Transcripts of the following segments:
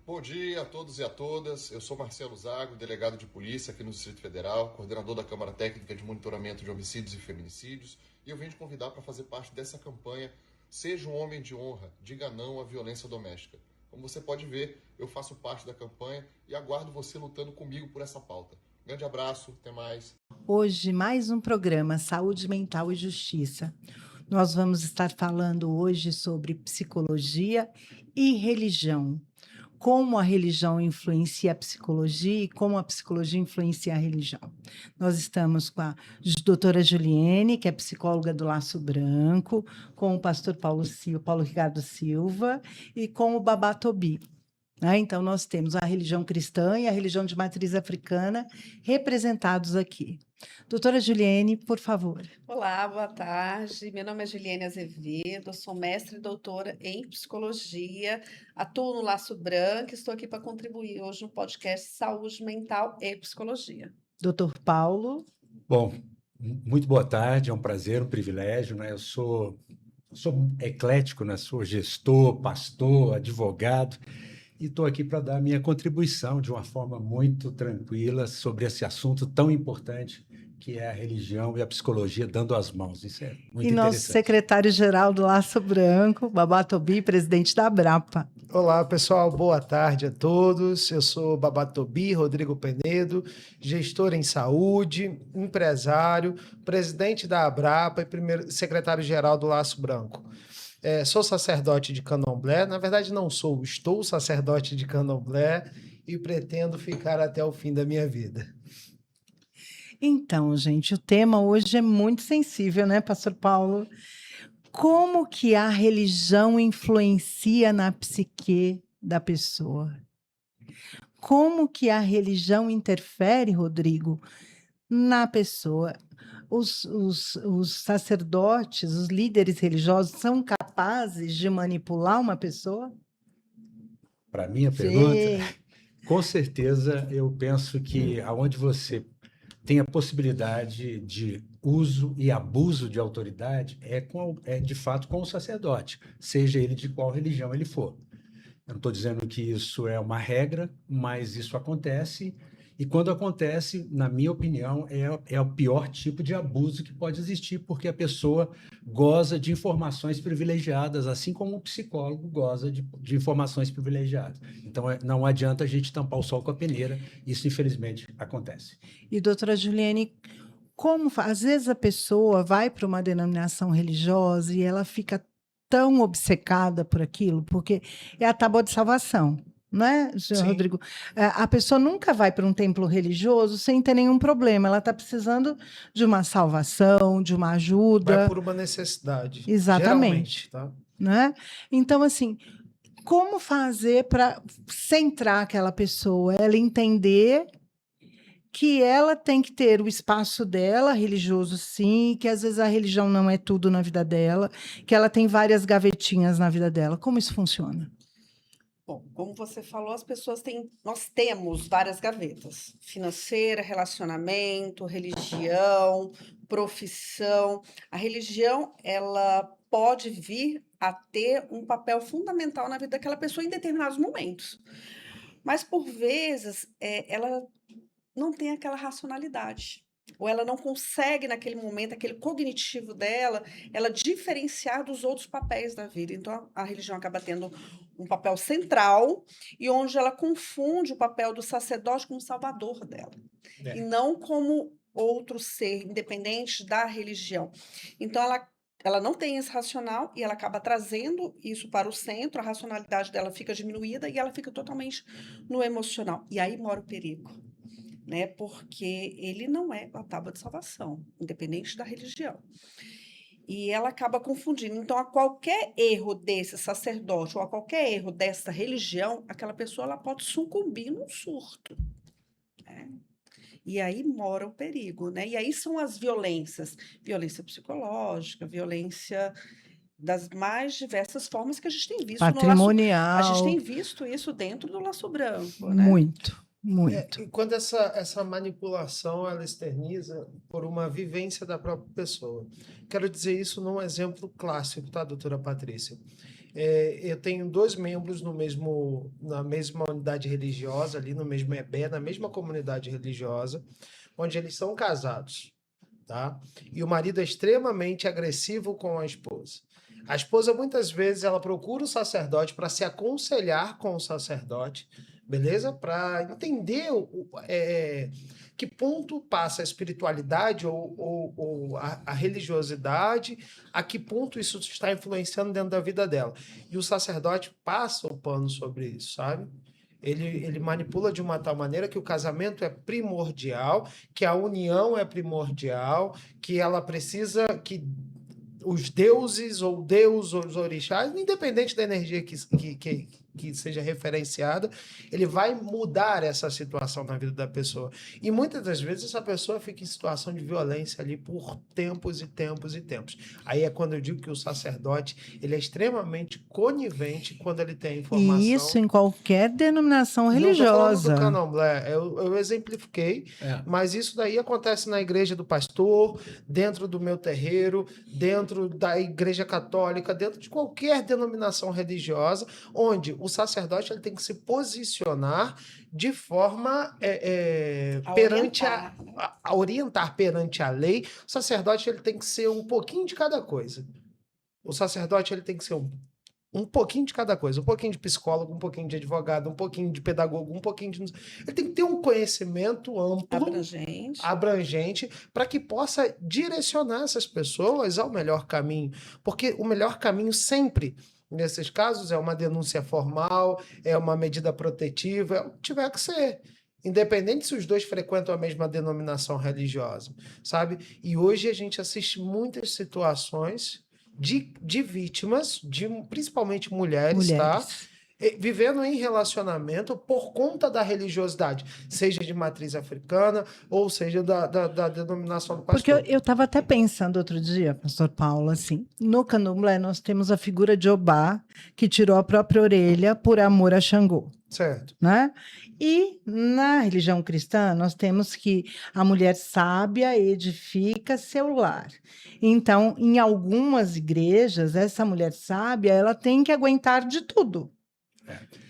Bom dia a todos e a todas. Eu sou Marcelo Zago, delegado de polícia aqui no Distrito Federal, coordenador da Câmara Técnica de Monitoramento de Homicídios e Feminicídios, e eu venho te convidar para fazer parte dessa campanha Seja um Homem de Honra, Diga Não à Violência Doméstica. Como você pode ver, eu faço parte da campanha e aguardo você lutando comigo por essa pauta. Grande abraço, até mais. Hoje, mais um programa Saúde Mental e Justiça. Nós vamos estar falando hoje sobre psicologia e religião. Como a religião influencia a psicologia e como a psicologia influencia a religião. Nós estamos com a doutora Juliene, que é psicóloga do Laço Branco, com o pastor Paulo Ricardo Silva e com o Babá Tobi. Então, nós temos a religião cristã e a religião de matriz africana representados aqui. Doutora Juliene, por favor. Olá, boa tarde. Meu nome é Juliene Azevedo, sou mestre e doutora em psicologia, atuo no Laço Branco e estou aqui para contribuir hoje no podcast Saúde Mental e Psicologia. Doutor Paulo. Bom, muito boa tarde, é um prazer, um privilégio, né? Eu sou eclético, né? Sou gestor, pastor, advogado, e estou aqui para dar a minha contribuição de uma forma muito tranquila sobre esse assunto tão importante que é a religião e a psicologia dando as mãos. Isso é muito interessante. E nosso secretário-geral do Laço Branco, Babá Tobi, presidente da Abrapa. Olá, pessoal, boa tarde a todos. Eu sou Babá Tobi, Rodrigo Penedo, gestor em saúde, empresário, presidente da Abrapa e primeiro secretário-geral do Laço Branco. Sou sacerdote de candomblé, na verdade não sou, estou sacerdote de candomblé e pretendo ficar até o fim da minha vida. Então, gente, o tema hoje é muito sensível, né, pastor Paulo? Como que a religião influencia na psique da pessoa? Como que a religião interfere, Rodrigo, na pessoa? Os sacerdotes, os líderes religiosos são capazes de manipular uma pessoa? Para mim, a pergunta, com certeza, eu penso que aonde você tem a possibilidade de uso e abuso de autoridade é de fato com o sacerdote, seja ele de qual religião ele for. Eu não estou dizendo que isso é uma regra, mas isso acontece, e quando acontece, na minha opinião, é o pior tipo de abuso que pode existir, porque a pessoa goza de informações privilegiadas, assim como o psicólogo goza de informações privilegiadas. Então, não adianta a gente tampar o sol com a peneira, isso infelizmente acontece. E doutora Juliene, às vezes a pessoa vai para uma denominação religiosa e ela fica tão obcecada por aquilo, porque é a tábua de salvação, não é, senhor Rodrigo? A pessoa nunca vai para um templo religioso sem ter nenhum problema, ela está precisando de uma salvação, de uma ajuda. Vai por uma necessidade. Exatamente. Tá? Né? Então, assim, como fazer para centrar aquela pessoa, ela entender que ela tem que ter o espaço dela, religioso sim, que às vezes a religião não é tudo na vida dela, que ela tem várias gavetinhas na vida dela. Como isso funciona? Bom, como você falou, nós temos várias gavetas: financeira, relacionamento, religião, profissão. A religião, ela pode vir a ter um papel fundamental na vida daquela pessoa em determinados momentos. Mas, por vezes, ela não tem aquela racionalidade, ou ela não consegue, naquele momento, aquele cognitivo dela, ela diferenciar dos outros papéis da vida. Então, a religião acaba tendo um papel central e onde ela confunde o papel do sacerdote como salvador dela, e não como outro ser independente da religião. Então, ela não tem esse racional e ela acaba trazendo isso para o centro, a racionalidade dela fica diminuída e ela fica totalmente no emocional. E aí mora o perigo, né? Porque ele não é a tábua de salvação, independente da religião. E ela acaba confundindo. Então, a qualquer erro desse sacerdote ou a qualquer erro dessa religião, aquela pessoa ela pode sucumbir num surto, né? E aí mora o perigo, né? E aí são as violências, violência psicológica, violência das mais diversas formas que a gente tem visto patrimonial. A gente tem visto isso dentro do Laço Branco, né? Muito. E quando essa manipulação ela externiza por uma vivência da própria pessoa. Quero dizer isso num exemplo clássico, tá, doutora Patrícia? Eu tenho 2 membros na mesma unidade religiosa, ali no mesmo EBE, na mesma comunidade religiosa, onde eles são casados, tá? E o marido é extremamente agressivo com a esposa. A esposa, muitas vezes, ela procura o sacerdote para se aconselhar com o sacerdote, beleza? Para entender que ponto passa a espiritualidade ou a religiosidade, a que ponto isso está influenciando dentro da vida dela. E o sacerdote passa o pano sobre isso, sabe? Ele manipula de uma tal maneira que o casamento é primordial, que a união é primordial, que ela precisa que os deuses ou Deus ou os orixás, independente da energia que seja referenciada, ele vai mudar essa situação na vida da pessoa. E muitas das vezes essa pessoa fica em situação de violência ali por tempos e tempos e tempos. Aí é quando eu digo que o sacerdote ele é extremamente conivente quando ele tem informação. E isso em qualquer denominação Não estou falando do religiosa. candomblé, eu exemplifiquei, mas isso daí acontece na igreja do pastor, dentro do meu terreiro, dentro da igreja católica, dentro de qualquer denominação religiosa, onde o sacerdote ele tem que se posicionar de forma perante Orientar, né? a orientar perante a lei. O sacerdote ele tem que ser um pouquinho de cada coisa. O sacerdote ele tem que ser um pouquinho de cada coisa, um pouquinho de psicólogo, um pouquinho de advogado, um pouquinho de pedagogo, um pouquinho de... Ele tem que ter um conhecimento amplo, abrangente, para que possa direcionar essas pessoas ao melhor caminho. Porque o melhor caminho sempre, nesses casos, é uma denúncia formal, é uma medida protetiva, é o que tiver que ser. Independente se os dois frequentam a mesma denominação religiosa, sabe? E hoje a gente assiste muitas situações de vítimas, principalmente mulheres, tá? Vivendo em relacionamento por conta da religiosidade, seja de matriz africana ou seja da denominação do pastor. Porque eu estava até pensando outro dia, pastor Paulo, assim, no candomblé nós temos a figura de Obá, que tirou a própria orelha por amor a Xangô. Certo. Né? E na religião cristã, nós temos que a mulher sábia edifica seu lar. Então, em algumas igrejas, essa mulher sábia, ela tem que aguentar de tudo.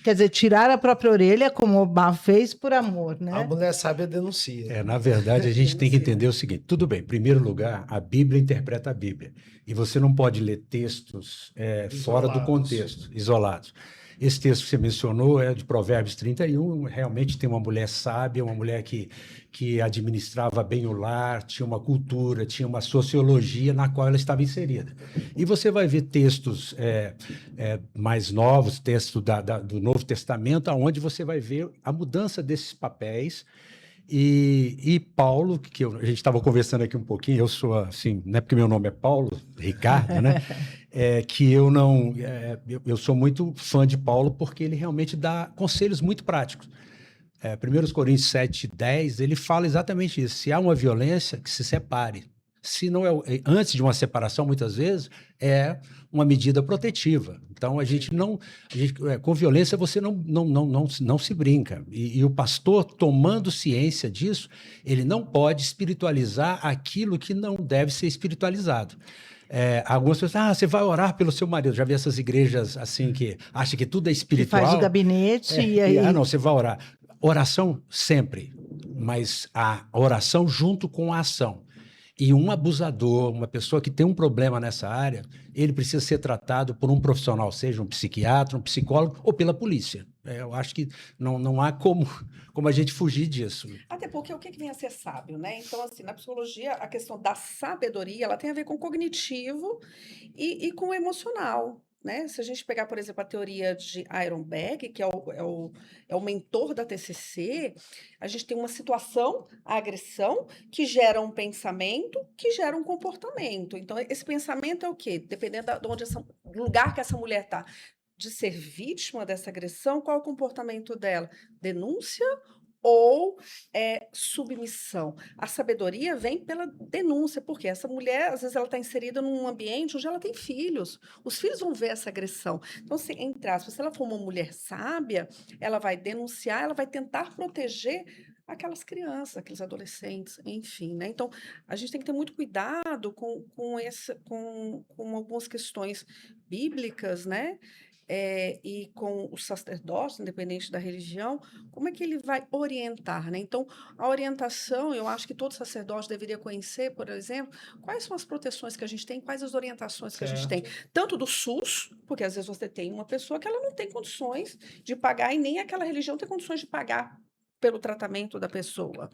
Quer dizer, tirar a própria orelha, como Obá fez, por amor, né? A mulher sábia denuncia. Na verdade, a gente tem que entender o seguinte: tudo bem, em primeiro lugar, a Bíblia interpreta a Bíblia. E você não pode ler textos fora do contexto, isolados. Esse texto que você mencionou é de Provérbios 31, realmente tem uma mulher sábia, uma mulher que administrava bem o lar, tinha uma cultura, tinha uma sociologia na qual ela estava inserida. E você vai ver textos mais novos, textos do Novo Testamento, onde você vai ver a mudança desses papéis. E Paulo, que a gente estava conversando aqui um pouquinho, eu sou assim, não é porque meu nome é Paulo, Ricardo, né? Que eu não. Eu sou muito fã de Paulo porque ele realmente dá conselhos muito práticos. 1 Coríntios 7:10, ele fala exatamente isso. Se há uma violência, que se separe. Se não antes de uma separação, muitas vezes, é uma medida protetiva. Então, com violência você não se brinca. E o pastor, tomando ciência disso, ele não pode espiritualizar aquilo que não deve ser espiritualizado. Algumas pessoas, você vai orar pelo seu marido. Já vi essas igrejas assim que acham que tudo é espiritual. Que faz o gabinete e aí... Não, você vai orar. Oração sempre, mas a oração junto com a ação. E um abusador, uma pessoa que tem um problema nessa área, ele precisa ser tratado por um profissional, seja um psiquiatra, um psicólogo ou pela polícia. Eu acho que não há como a gente fugir disso. Até porque o que vem a ser sábio, né? Então, assim, na psicologia, a questão da sabedoria, ela tem a ver com o cognitivo e com o emocional. Né? Se a gente pegar, por exemplo, a teoria de Aaron Beck, que é o mentor da TCC, a gente tem uma situação, a agressão, que gera um pensamento, que gera um comportamento. Então, esse pensamento é o quê? Dependendo do lugar que essa mulher está, de ser vítima dessa agressão, qual é o comportamento dela? Denúncia ou submissão? A sabedoria vem pela denúncia, porque essa mulher, às vezes, ela está inserida num ambiente onde ela tem filhos. Os filhos vão ver essa agressão. Então, entre aspas, se ela for uma mulher sábia, ela vai denunciar, ela vai tentar proteger aquelas crianças, aqueles adolescentes, enfim, né? Então, a gente tem que ter muito cuidado com algumas questões bíblicas, né? E com o sacerdócio, independente da religião, como é que ele vai orientar, né? Então, a orientação, eu acho que todo sacerdote deveria conhecer, por exemplo, quais são as proteções que a gente tem, quais as orientações que a gente tem, tanto do SUS, porque às vezes você tem uma pessoa que ela não tem condições de pagar e nem aquela religião tem condições de pagar pelo tratamento da pessoa.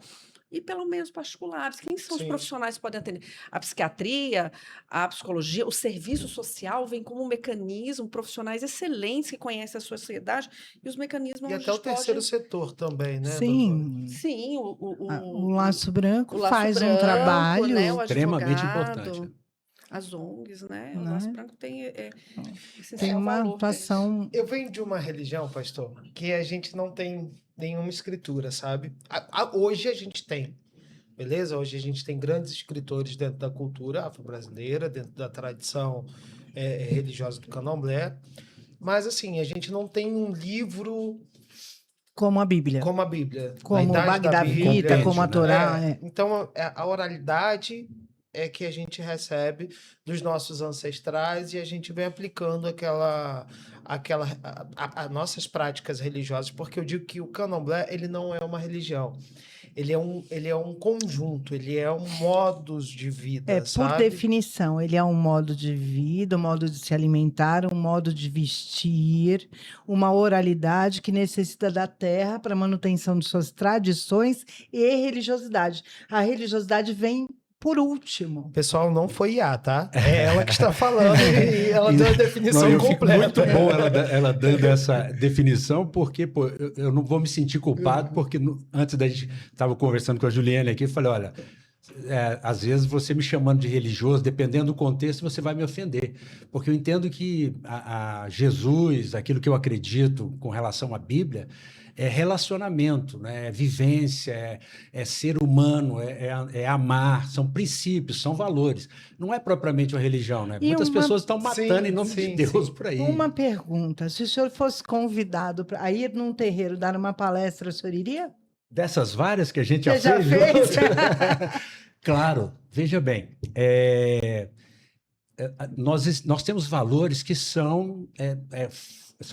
E pelo menos particulares. Quem são os Sim. profissionais que podem atender? A psiquiatria, a psicologia, o serviço social vem como um mecanismo, profissionais excelentes que conhecem a sociedade e os mecanismos E onde até a o gente pode... terceiro setor também, né, doutora? Sim, Sim, o Laço Branco o Laço faz um Branco, trabalho, né, o Extremamente advogado, importante. as ONGs, né? O Laço né? Branco tem Tem essencial uma valor deles. atuação. Eu venho de uma religião, pastor, que a gente não tem nenhuma escritura, sabe? Hoje a gente tem, beleza? Hoje a gente tem grandes escritores dentro da cultura afro-brasileira, dentro da tradição religiosa do candomblé, mas assim, a gente não tem um livro Como a Bíblia, como a Bíblia, na como o idade da Bhagavad Gita, Bíblia. como a compêndio, né? Torá. Então, a oralidade é que a gente recebe dos nossos ancestrais e a gente vem aplicando as nossas práticas religiosas, porque eu digo que o candomblé, ele não é uma religião. Ele é um conjunto, ele é um modus de vida, Por sabe? definição, ele é um modo de vida, um modo de se alimentar, um modo de vestir, uma oralidade que necessita da terra para manutenção de suas tradições e religiosidade. A religiosidade vem por último. Pessoal, não foi IA, tá? É ela que está falando e ela deu a definição Não, eu fico completa. muito bom ela dando essa definição, porque pô, eu não vou me sentir culpado, porque antes da gente estava conversando com a Juliane aqui, eu falei, olha, às vezes você me chamando de religioso, dependendo do contexto, você vai me ofender, porque eu entendo que a Jesus, aquilo que eu acredito com relação à Bíblia, é relacionamento, né? É vivência, é ser humano, é amar, são princípios, são valores. Não é propriamente uma religião, né? E Muitas uma- pessoas estão matando em nome de sim, Deus sim. por aí. Uma pergunta: se o senhor fosse convidado para ir num terreiro dar uma palestra, o senhor iria? Dessas várias que a gente já Você já fez? Claro, veja bem, nós temos valores que são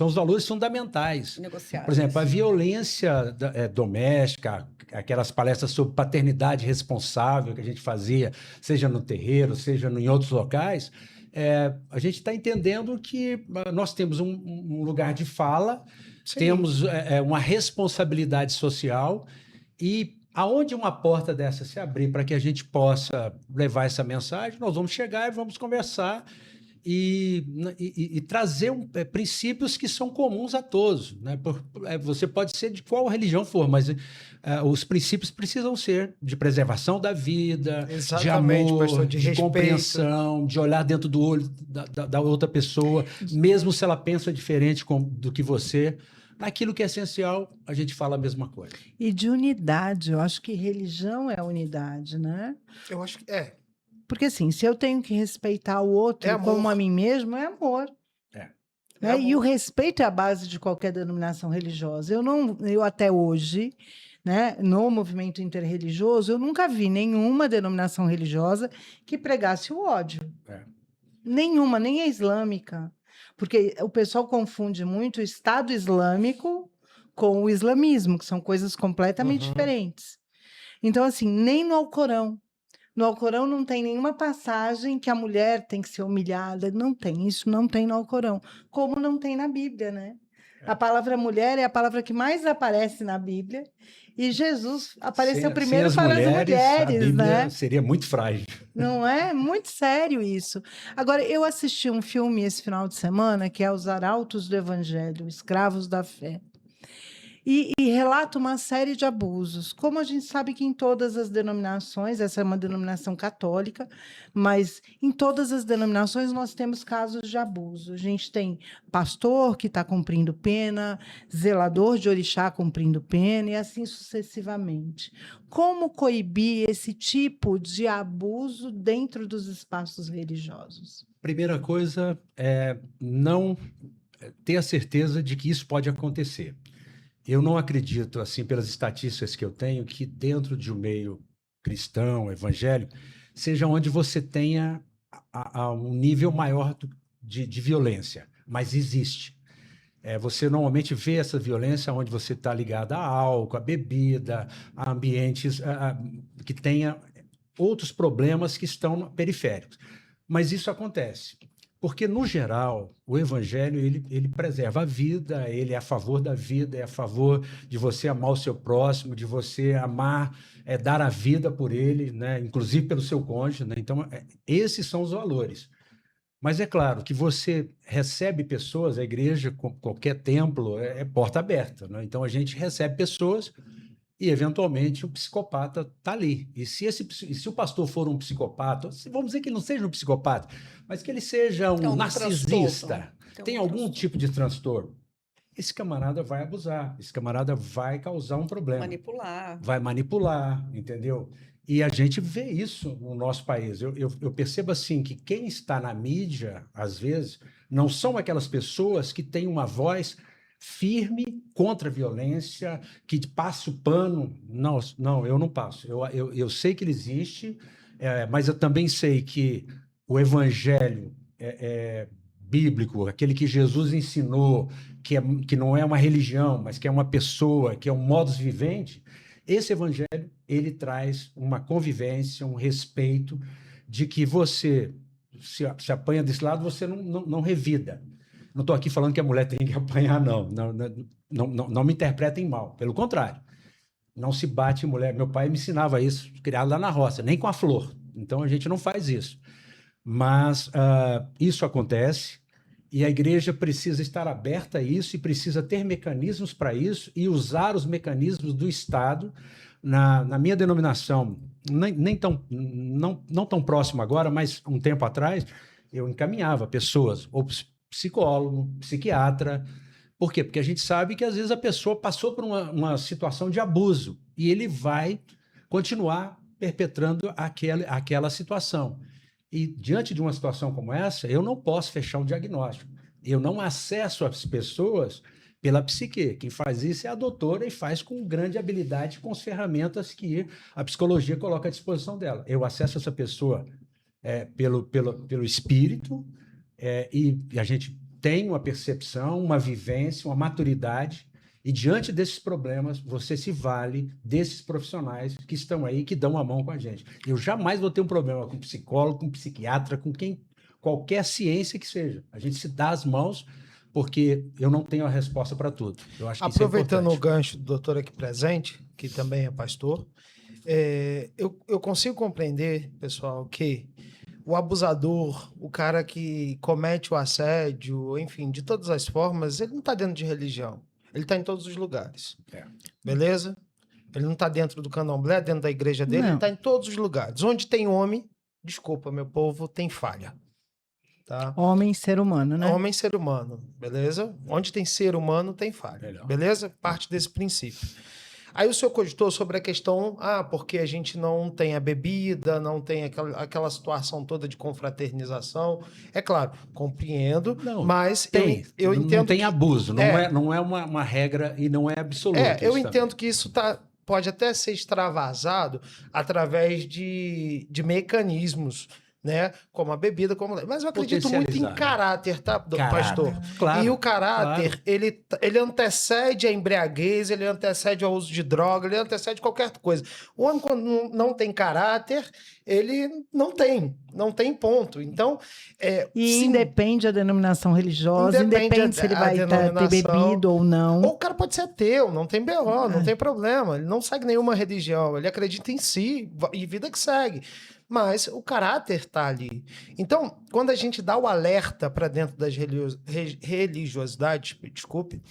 os valores fundamentais. Por Negociáveis. exemplo, a violência doméstica, aquelas palestras sobre paternidade responsável que a gente fazia, seja no terreiro, seja em outros locais, a gente está entendendo que nós temos um lugar de fala, Sim. temos uma responsabilidade social e aonde uma porta dessa se abrir para que a gente possa levar essa mensagem, nós vamos chegar e vamos conversar e trazer princípios que são comuns a todos, né? Você pode ser de qual religião for, mas os princípios precisam ser de preservação da vida, de Exatamente, amor, pastor, de respeito. compreensão, de olhar dentro do olho da outra pessoa, mesmo se ela pensa diferente do que você. Naquilo que é essencial, a gente fala a mesma coisa. E de unidade, eu acho que religião é unidade, né? Eu acho que Porque assim, se eu tenho que respeitar o outro É amor. como a mim mesmo, é amor. É. Né? É E o amor. respeito é a base de qualquer denominação religiosa. Eu até hoje, né, no movimento interreligioso, eu nunca vi nenhuma denominação religiosa que pregasse o ódio. Nenhuma, nem a islâmica. Porque o pessoal confunde muito o Estado Islâmico com o islamismo, que são coisas completamente Uhum. diferentes. Então, assim, nem no Alcorão. No Alcorão não tem nenhuma passagem que a mulher tem que ser humilhada. Não tem, isso não tem no Alcorão. Como não tem na Bíblia, né? A palavra mulher é a palavra que mais aparece na Bíblia. E Jesus apareceu primeiro as para as a mulheres, Bíblia né? seria muito frágil. Não é? Muito sério isso. Agora, eu assisti um filme esse final de semana, que é Os Arautos do Evangelho, Escravos da Fé. E relata uma série de abusos. Como a gente sabe que em todas as denominações, essa é uma denominação católica, mas em todas as denominações nós temos casos de abuso. A gente tem pastor que está cumprindo pena, zelador de orixá cumprindo pena, e assim sucessivamente. Como coibir esse tipo de abuso dentro dos espaços religiosos? Primeira coisa é não ter a certeza de que isso pode acontecer. Eu não acredito, assim, pelas estatísticas que eu tenho, que dentro de um meio cristão, evangélico, seja onde você tenha um nível maior de violência, mas existe. Você normalmente vê essa violência onde você está ligado a álcool, a bebida, a ambientes que tenha outros problemas que estão periféricos. Mas isso acontece. Porque, no geral, o evangelho ele preserva a vida, ele é a favor da vida, é a favor de você amar o seu próximo, de você amar, dar a vida por ele, né? Inclusive pelo seu cônjuge. Né? Então, esses são os valores. Mas é claro que você recebe pessoas, a igreja, qualquer templo, é porta aberta. Né? Então, a gente recebe pessoas e, eventualmente, o psicopata está ali. E se o pastor for um psicopata, vamos dizer que ele não seja um psicopata, mas que ele seja um narcisista, tem algum tipo de transtorno, esse camarada vai abusar, esse camarada vai causar um problema. Vai manipular, entendeu? E a gente vê isso no nosso país. Eu percebo assim que quem está na mídia, às vezes, não são aquelas pessoas que têm uma voz firme contra a violência, que passa o pano. Não, eu não passo. Eu sei que ele existe, mas eu também sei que o evangelho bíblico, aquele que Jesus ensinou, que não é uma religião, mas que é uma pessoa, que é um modus vivendi, esse evangelho ele traz uma convivência, um respeito de que você se apanha desse lado, você não revida. Não estou aqui falando que a mulher tem que apanhar, não me interpretem mal. Pelo contrário, não se bate em mulher. Meu pai me ensinava isso, criado lá na roça, nem com a flor. Então, a gente não faz isso. Mas isso acontece e a igreja precisa estar aberta a isso e precisa ter mecanismos para isso e usar os mecanismos do Estado. Na minha denominação, não tão próximo agora, mas um tempo atrás, eu encaminhava pessoas, ou psicólogo, psiquiatra. Por quê? Porque a gente sabe que às vezes a pessoa passou por uma situação de abuso e ele vai continuar perpetrando aquela situação. E diante de uma situação como essa, eu não posso fechar um diagnóstico. Eu não acesso as pessoas pela psique. Quem faz isso é a doutora e faz com grande habilidade com as ferramentas que a psicologia coloca à disposição dela. Eu acesso essa pessoa pelo espírito, e a gente tem uma percepção, uma vivência, uma maturidade, e diante desses problemas, você se vale desses profissionais que estão aí, que dão a mão com a gente. Eu jamais vou ter um problema com psicólogo, com psiquiatra, com qualquer ciência que seja. A gente se dá as mãos, porque eu não tenho a resposta para tudo. Eu acho que aproveitando isso é o gancho do doutor aqui presente, que também é pastor, eu consigo compreender, pessoal, que o abusador, o cara que comete o assédio, enfim, de todas as formas, ele não está dentro de religião. Ele está em todos os lugares. Beleza? Ele não está dentro do candomblé, dentro da igreja dele, ele está em todos os lugares. Onde tem homem, desculpa, meu povo, tem falha. Tá? Homem, ser humano, né? Homem, ser humano, beleza? Onde tem ser humano, tem falha. Melhor. Beleza? Parte desse princípio. Aí o senhor cogitou sobre a questão, porque a gente não tem a bebida, não tem aquela situação toda de confraternização. É claro, compreendo, mas eu entendo. Não tem abuso, não é uma regra e não é absoluta. Eu entendo que isso pode até ser extravasado através de mecanismos, né? Como a bebida, mas eu acredito muito em caráter, tá, pastor? Claro, e o caráter, ele antecede a embriaguez, ele antecede ao uso de droga, ele antecede qualquer coisa. O homem, quando não tem caráter, ele não tem ponto. Então, independe da denominação religiosa, independe se ele vai ter bebido ou não. Ou o cara pode ser ateu, não tem BO, não tem problema. Ele não segue nenhuma religião, ele acredita em si e vida que segue. Mas o caráter está ali. Então, quando a gente dá o alerta para dentro das religiosidades, desculpe,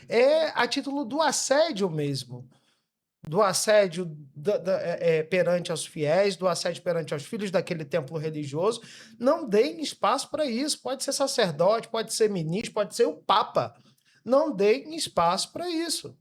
é a título do assédio mesmo. Do assédio perante aos fiéis, do assédio perante aos filhos daquele templo religioso. Não deem espaço para isso. Pode ser sacerdote, pode ser ministro, pode ser o papa. Não deem espaço para isso.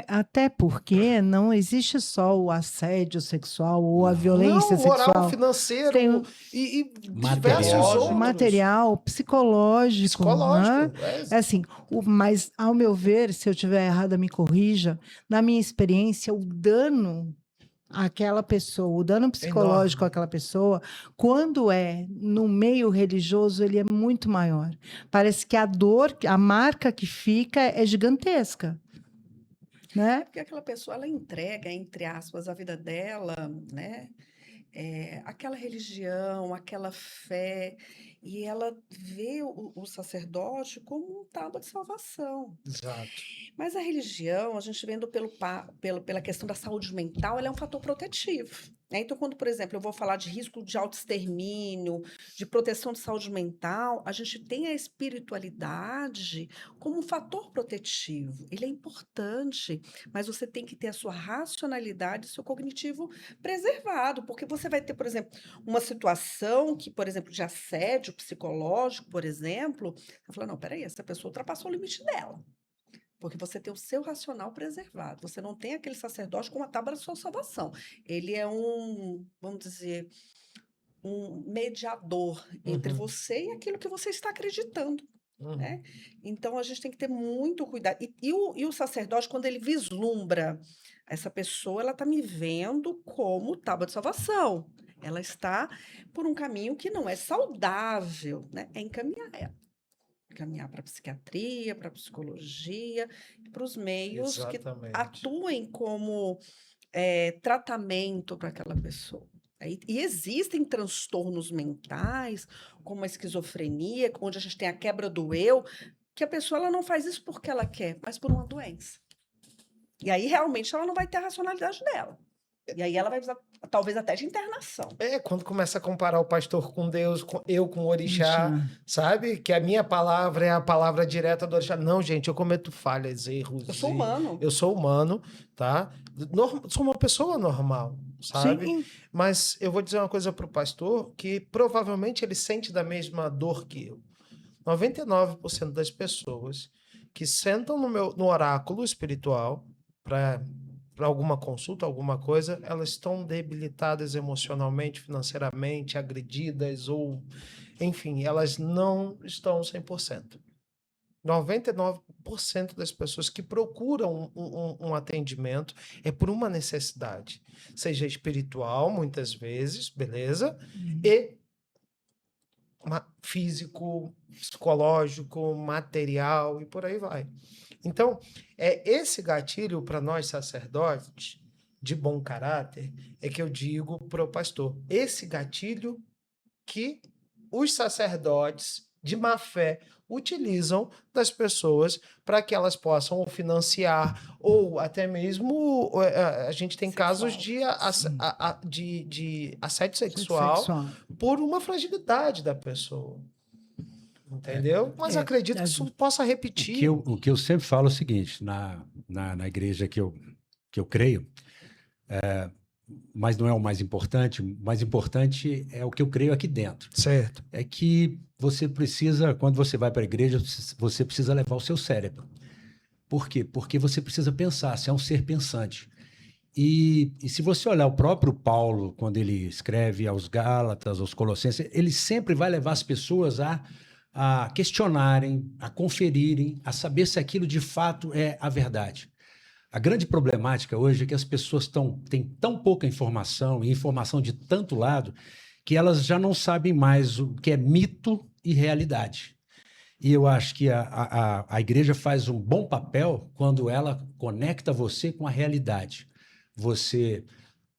Até porque não existe só o assédio sexual ou a violência sexual. Moral, financeiro e diversos outros. Material, psicológico. Né? Assim, mas, ao meu ver, se eu estiver errada, me corrija, na minha experiência, o dano àquela pessoa, o dano psicológico Enorme. àquela pessoa, quando é no meio religioso, ele é muito maior. Parece que a dor, a marca que fica é gigantesca, É né? porque aquela pessoa, ela entrega, entre aspas, a vida dela, né? Aquela religião, aquela fé, e ela vê o sacerdote como um tábua de salvação. Exato. Mas a religião, a gente vendo pela questão da saúde mental, ela é um fator protetivo, né? Então, quando, por exemplo, eu vou falar de risco de autoextermínio, de proteção de saúde mental, a gente tem a espiritualidade como um fator protetivo. Ele é importante, mas você tem que ter a sua racionalidade, seu cognitivo preservado, porque você vai ter, por exemplo, uma situação que, por exemplo, de assédio psicológico, por exemplo, você fala, não, peraí, essa pessoa ultrapassou o limite dela. Porque você tem o seu racional preservado. Você não tem aquele sacerdote com uma tábua da sua salvação. Ele é vamos dizer, um mediador entre Uhum, você e aquilo que você está acreditando, uhum. né? Então a gente tem que ter muito cuidado. E o sacerdote, quando ele vislumbra essa pessoa, ela está me vendo como tábua de salvação. Ela está por um caminho que não é saudável, né? É encaminhar ela. Encaminhar para a psiquiatria, para a psicologia, para os meios que Exatamente. atuem como tratamento para aquela pessoa. E existem transtornos mentais, como a esquizofrenia, onde a gente tem a quebra do eu, que a pessoa ela não faz isso porque ela quer, mas por uma doença. E aí, realmente, ela não vai ter a racionalidade dela. E aí ela vai precisar, talvez, até de internação. Quando começa a comparar o pastor com Deus, eu com o orixá, Já. sabe? Que a minha palavra é a palavra direta do orixá. Não, gente, eu cometo falhas, erros. Eu sou humano. Eu sou humano, tá? Sou uma pessoa normal, sabe? Sim, Mas eu vou dizer uma coisa pro pastor, que provavelmente ele sente da mesma dor que eu. 99% das pessoas que sentam no oráculo espiritual para alguma consulta, alguma coisa, elas estão debilitadas emocionalmente, financeiramente, agredidas ou, enfim, elas não estão 100%. 99% das pessoas que procuram um atendimento é por uma necessidade, seja espiritual, muitas vezes, beleza? E físico, psicológico, material e por aí vai. Então, esse gatilho para nós sacerdotes de bom caráter é que eu digo para o pastor, esse gatilho que os sacerdotes de má fé utilizam das pessoas para que elas possam financiar ou até mesmo a gente tem casos de assédio sexual por uma fragilidade da pessoa. Entendeu? Mas acredito que isso possa repetir. O que eu sempre falo é o seguinte, na igreja que eu creio, mas não é o mais importante é o que eu creio aqui dentro. Certo. É que você precisa, quando você vai para a igreja, você precisa levar o seu cérebro. Por quê? Porque você precisa pensar, você é um ser pensante. E se você olhar o próprio Paulo, quando ele escreve aos Gálatas, aos Colossenses, ele sempre vai levar as pessoas a questionarem, a conferirem, a saber se aquilo de fato é a verdade. A grande problemática hoje é que as pessoas têm tão pouca informação e informação de tanto lado que elas já não sabem mais o que é mito e realidade. E eu acho que a igreja faz um bom papel quando ela conecta você com a realidade. Você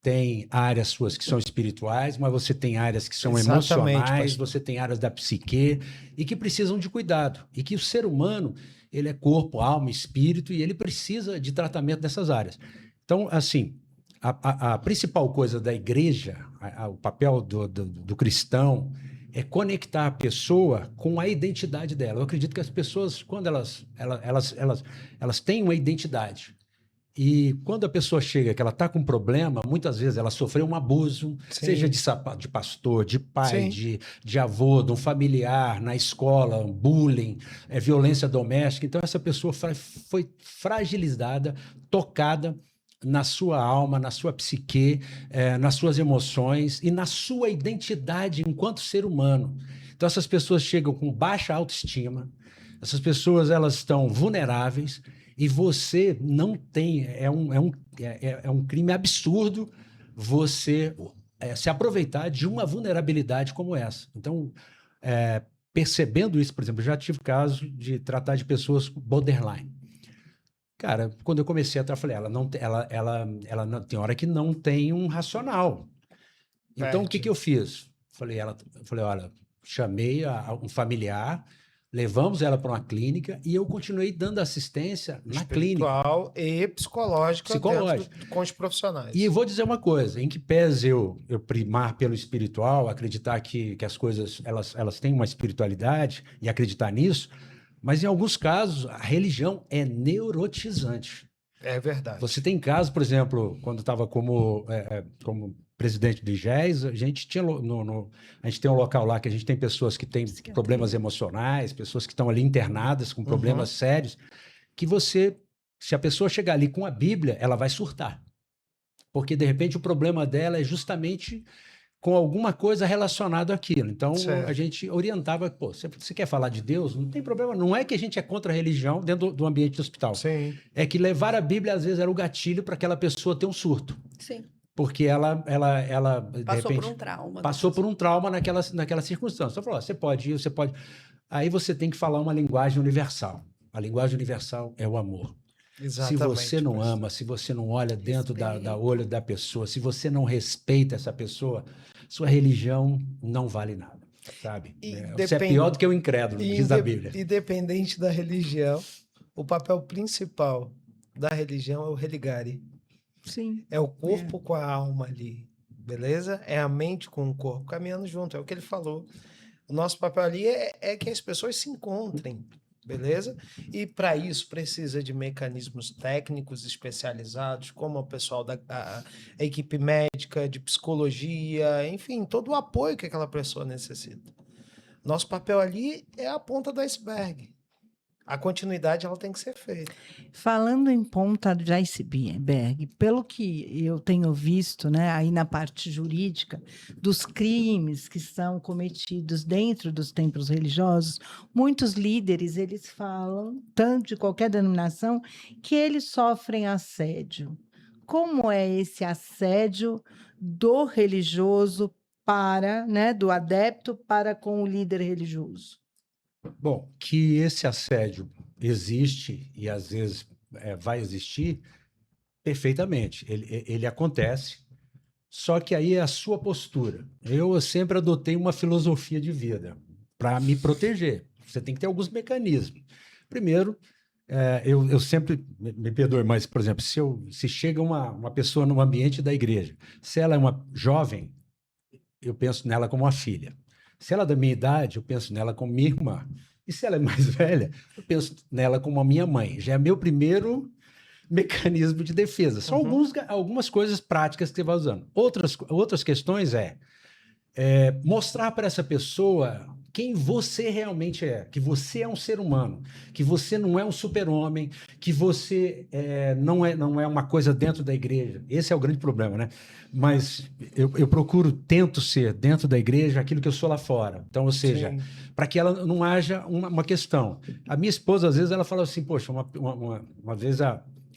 tem áreas suas que são espirituais, mas você tem áreas que são emocionais, você tem áreas da psique e que precisam de cuidado. E que o ser humano, ele é corpo, alma, espírito e ele precisa de tratamento dessas áreas. Então, assim, a principal coisa da igreja, o papel do cristão é conectar a pessoa com a identidade dela. Eu acredito que as pessoas, quando elas têm uma identidade, e quando a pessoa chega que ela está com um problema, muitas vezes ela sofreu um abuso, Sim. seja de pastor, de pai, de avô, de um familiar, na escola, um bullying, violência doméstica. Então, essa pessoa foi fragilizada, tocada na sua alma, na sua psique, nas suas emoções e na sua identidade enquanto ser humano. Então, essas pessoas chegam com baixa autoestima, essas pessoas elas estão vulneráveis, e você não tem, é um crime absurdo você se aproveitar de uma vulnerabilidade como essa. Então, percebendo isso, por exemplo, eu já tive caso de tratar de pessoas borderline. Cara, quando eu comecei a tratar, falei, ela não, tem hora que não tem um racional. Então, o que Perde. eu fiz? Falei, olha, chamei um familiar, levamos ela para uma clínica e eu continuei dando assistência na clínica. Espiritual e psicológica Psicológica. com os profissionais. E vou dizer uma coisa, em que pese eu primar pelo espiritual, acreditar que as coisas elas têm uma espiritualidade e acreditar nisso, mas em alguns casos a religião é neurotizante. É verdade. Você tem casos, por exemplo, quando estava como presidente do IGES, a gente tinha a gente tem um local lá que a gente tem pessoas que têm problemas emocionais, pessoas que estão ali internadas com problemas sérios, que se a pessoa chegar ali com a Bíblia, ela vai surtar. Porque, de repente, o problema dela é justamente com alguma coisa relacionada àquilo. Então, Certo. a gente orientava, pô, você quer falar de Deus? Não tem problema. Não é que a gente é contra a religião dentro do ambiente do hospital. Sim. É que levar a Bíblia, às vezes, era o gatilho para aquela pessoa ter um surto. Sim. Porque ela de Passou repente, por um trauma. passou por um trauma naquela circunstância. Então, falou, você pode ir, você pode... Aí você tem que falar uma linguagem universal. A linguagem universal é o amor. Exatamente. Se você não ama, se você não olha dentro da olho da pessoa, se você não respeita essa pessoa, sua religião não vale nada, sabe? Você é pior do que o incrédulo, diz a Bíblia. Independente da religião, o papel principal da religião é o religare. Sim. É o corpo com a alma ali, beleza? É a mente com o corpo caminhando junto, é o que ele falou. O nosso papel ali é que as pessoas se encontrem, beleza? E para isso precisa de mecanismos técnicos especializados, como o pessoal a equipe médica, de psicologia, enfim, todo o apoio que aquela pessoa necessita. Nosso papel ali é a ponta do iceberg. A continuidade ela tem que ser feita. Falando em ponta de iceberg, pelo que eu tenho visto, né, aí na parte jurídica, dos crimes que são cometidos dentro dos templos religiosos, muitos líderes, eles falam, tanto de qualquer denominação, que eles sofrem assédio. Como é esse assédio do religioso do adepto para com o líder religioso? Bom, que esse assédio existe e às vezes vai existir perfeitamente. Ele acontece, só que aí é a sua postura. Eu sempre adotei uma filosofia de vida para me proteger. Você tem que ter alguns mecanismos. Primeiro, eu sempre, me perdoe, mas, por exemplo, se chega uma pessoa no ambiente da igreja, se ela é uma jovem, eu penso nela como uma filha. Se ela é da minha idade, eu penso nela como minha irmã. E se ela é mais velha, eu penso nela como a minha mãe. Já é meu primeiro mecanismo de defesa. São algumas coisas práticas que você vai usando. Outras questões mostrar para essa pessoa quem você realmente é, que você é um ser humano, que você não é um super-homem, que você não é uma coisa dentro da igreja. Esse é o grande problema, né? Mas eu tento ser dentro da igreja aquilo que eu sou lá fora. Então, ou seja, para que ela não haja uma questão. A minha esposa, às vezes, ela fala assim, poxa, uma vez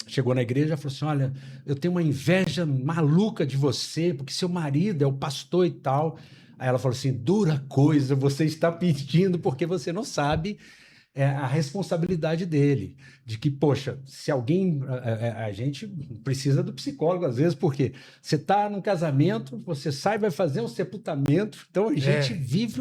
chegou na igreja e falou assim, olha, eu tenho uma inveja maluca de você, porque seu marido é o pastor e tal. Aí ela falou assim, dura coisa, você está pedindo porque você não sabe a responsabilidade dele. De que, poxa, se alguém... A gente precisa do psicólogo, às vezes, porque você está num casamento, você sai, vai fazer um sepultamento, então a gente vive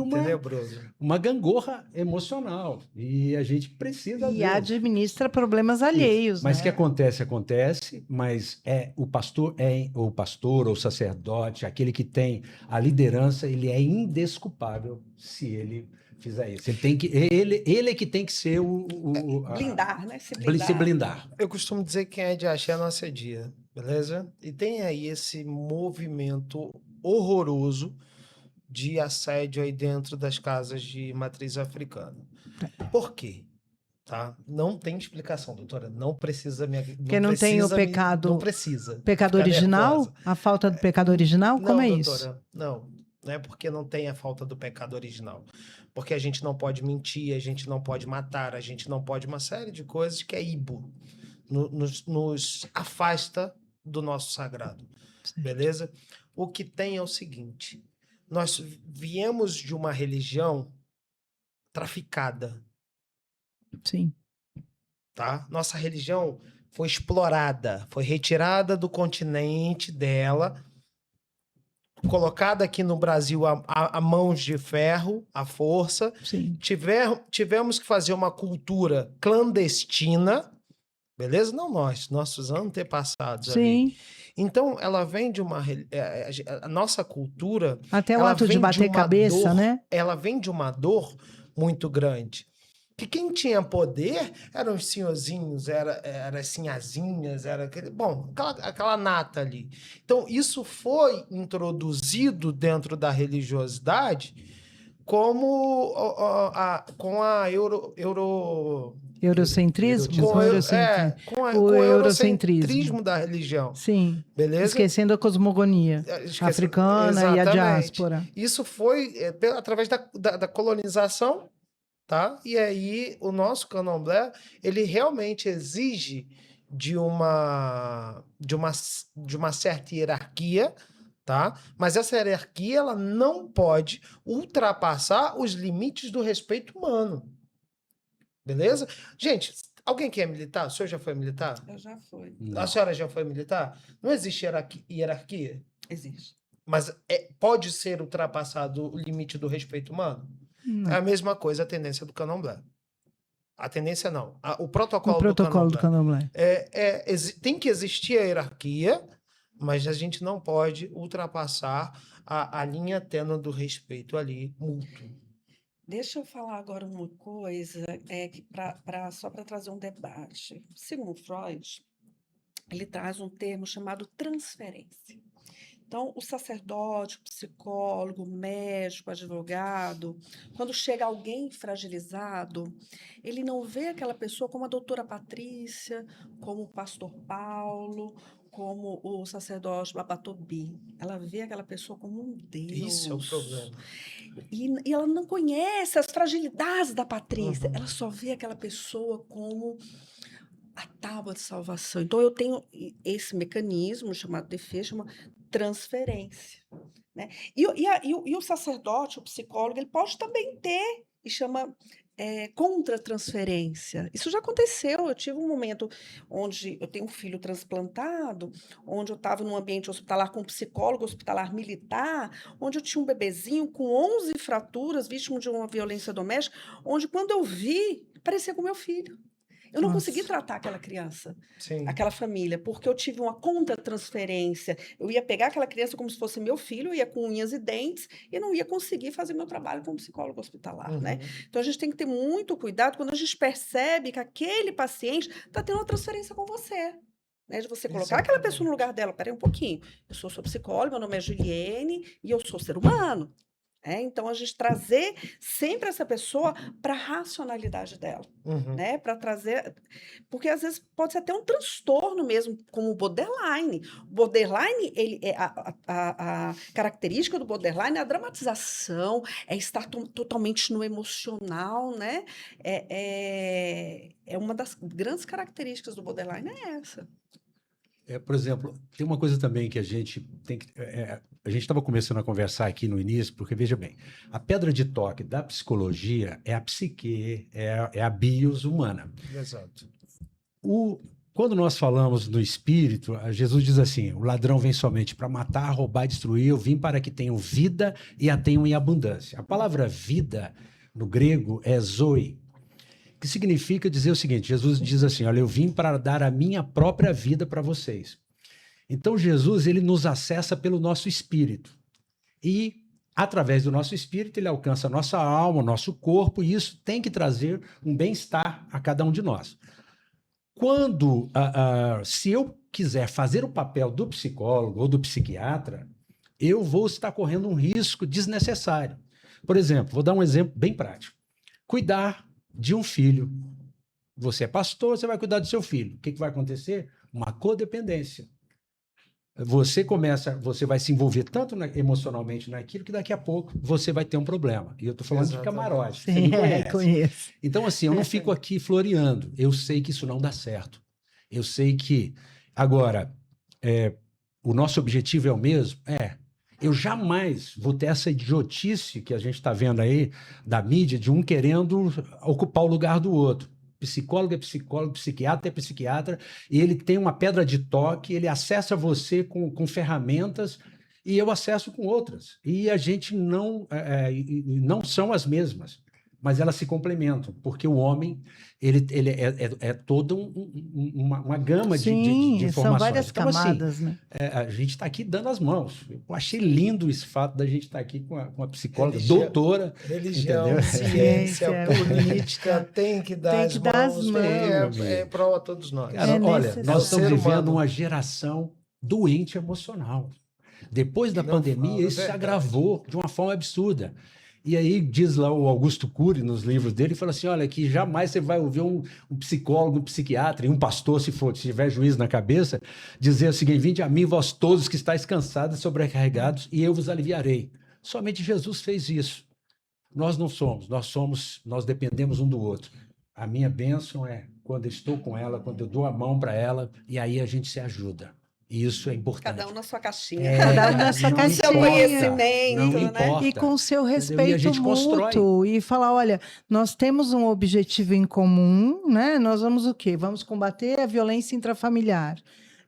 uma gangorra emocional. E a gente precisa... E administra problemas alheios. Mas né? que acontece, mas o pastor ou o sacerdote, aquele que tem a liderança, ele é indesculpável se ele fizer isso. Ele é que tem que ser blindar, né? Se blindar. Eu costumo dizer que quem é de axé não assedia, beleza? E tem aí esse movimento horroroso de assédio aí dentro das casas de matriz africana. Por quê? Tá? Não tem explicação, doutora. Não precisa me... Porque não tem o pecado... Não precisa. Pecado original? A falta do pecado original? Como é isso? Não é porque não tem a falta do pecado original. Porque a gente não pode mentir, a gente não pode matar, a gente não pode uma série de coisas que é ibo. Nos afasta do nosso sagrado, Sim. beleza? O que tem é o seguinte, nós viemos de uma religião traficada, Sim. tá? Nossa religião foi explorada, foi retirada do continente dela, colocada aqui no Brasil a mãos de ferro, à força. Sim. Tivemos que fazer uma cultura clandestina, beleza? Não nós, nossos antepassados ali. Sim. Então, ela vem de uma... a nossa cultura, Até o ela ato de vem de bater uma cabeça, dor, né? ela vem de uma dor muito grande. Que quem tinha poder eram os senhorzinhos, era as sinhazinhas, era aquela nata ali. Então, isso foi introduzido dentro da religiosidade como com a Eurocentrismo? Com Com o com o eurocentrismo. eurocentrismo da religião, Sim. beleza? Esquecendo a cosmogonia africana e a Exatamente. diáspora. Isso foi através da colonização, tá? E aí o nosso candomblé, ele realmente exige de uma certa hierarquia, tá? Mas essa hierarquia, ela não pode ultrapassar os limites do respeito humano. Beleza? Gente, alguém que é militar? O senhor já foi militar? Eu já fui. A senhora já foi militar? Não existe hierarquia? Existe. Mas pode ser ultrapassado o limite do respeito humano? Não. É a mesma coisa a tendência do candomblé. A tendência não. O O protocolo protocolo do candomblé. candomblé. Tem que existir a hierarquia, mas a gente não pode ultrapassar a linha tênue do respeito ali mútuo. Deixa eu falar agora uma coisa, só para trazer um debate. Sigmund Freud, ele traz um termo chamado transferência. Então, o sacerdote, o psicólogo, o médico, o advogado, quando chega alguém fragilizado, ele não vê aquela pessoa como a doutora Patrícia, como o pastor Paulo, como o sacerdote Babatobi. Ela vê aquela pessoa como um Deus. Isso é o problema. E ela não conhece as fragilidades da Patrícia. Uhum. Ela só vê aquela pessoa como a tábua de salvação. Então, eu tenho esse mecanismo chamado defesa, chama transferência. Né? E o sacerdote, o psicólogo, ele pode também ter, e chama contra-transferência. Isso já aconteceu. Eu tive um momento onde eu tenho um filho transplantado, onde eu estava num ambiente hospitalar com um psicólogo hospitalar militar, onde eu tinha um bebezinho com 11 fraturas, vítima de uma violência doméstica, onde, quando eu vi, parecia com meu filho. Eu não consegui tratar aquela criança, Sim. aquela família, porque eu tive uma contra-transferência. Eu ia pegar aquela criança como se fosse meu filho, eu ia com unhas e dentes, e não ia conseguir fazer meu trabalho como psicólogo hospitalar, né? Então, a gente tem que ter muito cuidado quando a gente percebe que aquele paciente está tendo uma transferência com você. Né, de você colocar aquela pessoa no lugar dela. Peraí um pouquinho, eu sou sua psicóloga, meu nome é Juliene, e eu sou ser humano. Então, a gente trazer sempre essa pessoa para a racionalidade dela, né? Para trazer... Porque, às vezes, pode ser até um transtorno mesmo, como o borderline. O borderline, a característica do borderline é a dramatização, é estar totalmente no emocional, né? É uma das grandes características do borderline, é essa. Por exemplo, tem uma coisa também que a gente tem que... a gente estava começando a conversar aqui no início, porque, veja bem, a pedra de toque da psicologia é a psique, é a bios humana. Exato. Quando nós falamos no espírito, Jesus diz assim, o ladrão vem somente para matar, roubar e destruir, eu vim para que tenham vida e a tenham em abundância. A palavra vida, no grego, é zoe, que significa dizer o seguinte, Jesus diz assim, olha, eu vim para dar a minha própria vida para vocês. Então, Jesus, ele nos acessa pelo nosso espírito. E, através do nosso espírito, ele alcança a nossa alma, o nosso corpo, e isso tem que trazer um bem-estar a cada um de nós. Se eu quiser fazer o papel do psicólogo ou do psiquiatra, eu vou estar correndo um risco desnecessário. Por exemplo, vou dar um exemplo bem prático. Cuidar de um filho. Você é pastor, você vai cuidar do seu filho. O que vai acontecer? Uma codependência. Você vai se envolver tanto emocionalmente naquilo que daqui a pouco você vai ter um problema. E eu estou falando de camarote. Você me conhece. Conheço. Então, assim, eu não fico aqui floreando. Eu sei que isso não dá certo. Eu sei que... Agora, o nosso objetivo é o mesmo? Eu jamais vou ter essa idiotice que a gente está vendo aí da mídia, de um querendo ocupar o lugar do outro. Psicólogo é psicólogo, psiquiatra é psiquiatra, e ele tem uma pedra de toque, ele acessa você com ferramentas e eu acesso com outras. E a gente não são as mesmas, mas elas se complementam, porque o homem ele é toda uma gama de informações. São várias então, camadas, assim, né? a gente está aqui dando as mãos. Eu achei lindo esse fato da gente estar aqui com a psicóloga, Religião- doutora. Religião, Entendeu? ciência, É, política, tem que dar que dar as mãos. É prova a todos nós. Cara, É olha, necessário. nós estamos Ser vivendo humano. uma geração doente emocional. Depois da Não pandemia, fala, isso se verdade. agravou de uma forma absurda. E aí diz lá o Augusto Cury, nos livros dele, fala assim, olha, que jamais você vai ouvir um psicólogo, um psiquiatra e um pastor, se tiver juízo na cabeça, dizer o seguinte: vinde a mim, vós todos que estáis cansados e sobrecarregados, e eu vos aliviarei. Somente Jesus fez isso. Nós não somos, nós dependemos um do outro. A minha bênção é quando eu estou com ela, quando eu dou a mão para ela, e aí a gente se ajuda. E isso é importante. Cada um na sua caixinha. Cada um na sua não caixinha. Seu importa, conhecimento, não né? importa. E com seu Entendeu? E a respeito gente constrói. mútuo e falar, olha, nós temos um objetivo em comum, né? Nós vamos o quê? Vamos combater a violência intrafamiliar.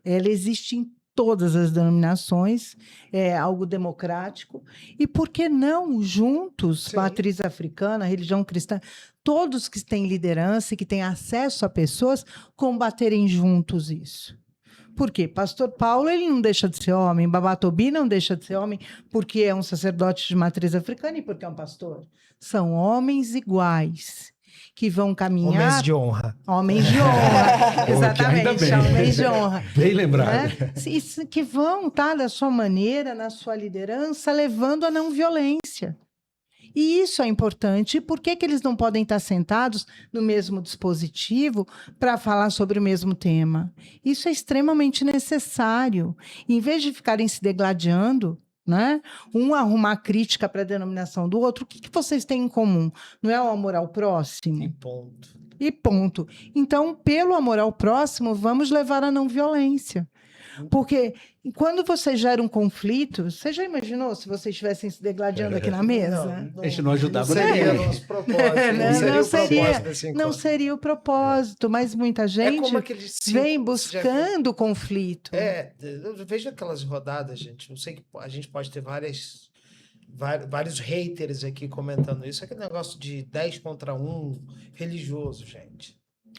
Ela existe em todas as denominações, é algo democrático. E por que não juntos, Sim. matriz africana, religião cristã, todos que têm liderança e que têm acesso a pessoas, combaterem juntos isso? Por quê? Pastor Paulo, ele não deixa de ser homem, Babatobi não deixa de ser homem porque é um sacerdote de matriz africana e porque é um pastor. São homens iguais que vão caminhar... Homens de honra. Homens de honra, Ainda exatamente, bem. homens de honra. Bem lembrado. Né? Que vão estar da sua maneira, na sua liderança, levando a não violência. E isso é importante. E por que eles não podem estar sentados no mesmo dispositivo para falar sobre o mesmo tema? Isso é extremamente necessário. E, em vez de ficarem se degladiando, né? Um arrumar crítica para a denominação do outro, o que vocês têm em comum? Não é o amor ao próximo? E ponto. E ponto. Então, pelo amor ao próximo, vamos levar a não violência. Porque quando você gera um conflito, você já imaginou se vocês estivessem se degladiando aqui na mesa? A gente não ajudava seria ninguém. nosso propósito. Não seria o propósito desse encontro. Não seria o propósito, mas muita É gente como aqueles vem cinco- buscando conflito. Eu vejo aquelas rodadas, gente. Eu sei que a gente pode ter vários haters aqui comentando isso. Aquele negócio de 10 contra 1, religioso, gente.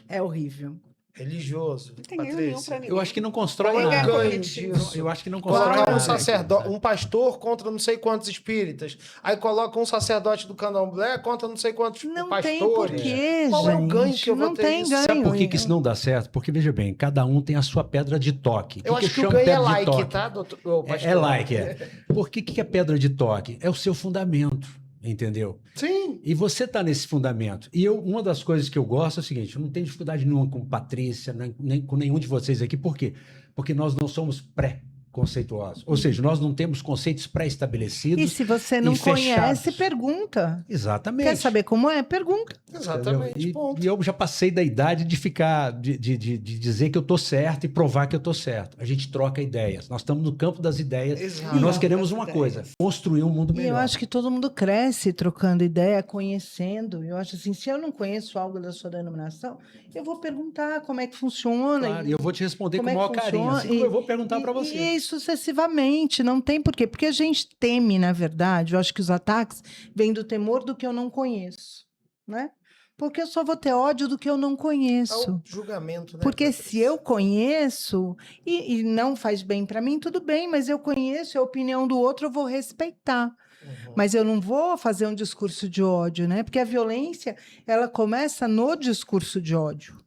É horrível. Religioso. Não tem ganho Patrícia. nenhum pra ninguém. Eu acho que não constrói Qual é o nada. ganho disso? Eu acho que não constrói Colocar nada. um sacerdote, um pastor contra não sei quantos espíritas. Aí coloca um sacerdote do candomblé contra não sei quantos Não pastores. tem porquê, Qual é o gente. ganho que eu vou não ter tem disso? ganho. Sabe por que isso não dá certo? Porque, veja bem, cada um tem a sua pedra de toque. Eu acho que o chama ganho é pedra de like, toque? tá, doutor? Ô, pastor? É like, é. Por que é pedra de toque? É o seu fundamento, entendeu? Sim. E você está nesse fundamento. E uma das coisas que eu gosto é o seguinte: eu não tenho dificuldade nenhuma com Patrícia, nem com nenhum de vocês aqui. Por quê? Porque nós não somos pré-conceituosos. Ou seja, nós não temos conceitos pré-estabelecidos. E se você não e fechados. conhece, pergunta. Exatamente. Quer saber como é? Pergunta. Exatamente, E, ponto. e eu já passei da idade de ficar, de dizer que eu estou certo e provar que eu estou certo. A gente troca ideias. Nós estamos no campo das ideias. Exato. E nós Campo queremos das uma ideias. coisa: construir um mundo E melhor. eu acho que todo mundo cresce trocando ideia, conhecendo. Eu acho assim, se eu não conheço algo da sua denominação, eu vou perguntar como é que funciona. Claro, e eu vou te responder como com o é maior que carinho. funciona, Assim como e- eu vou perguntar para você. E sucessivamente, não tem porquê. Porque a gente teme, na verdade, eu acho que os ataques vêm do temor do que eu não conheço, né? Porque eu só vou ter ódio do que eu não É o conheço. julgamento, né? Porque se Patrícia? eu conheço e não faz bem para mim, tudo bem, mas eu conheço a opinião do outro, eu vou respeitar. Uhum. Mas eu não vou fazer um discurso de ódio, né? Porque a violência, ela começa no discurso de ódio.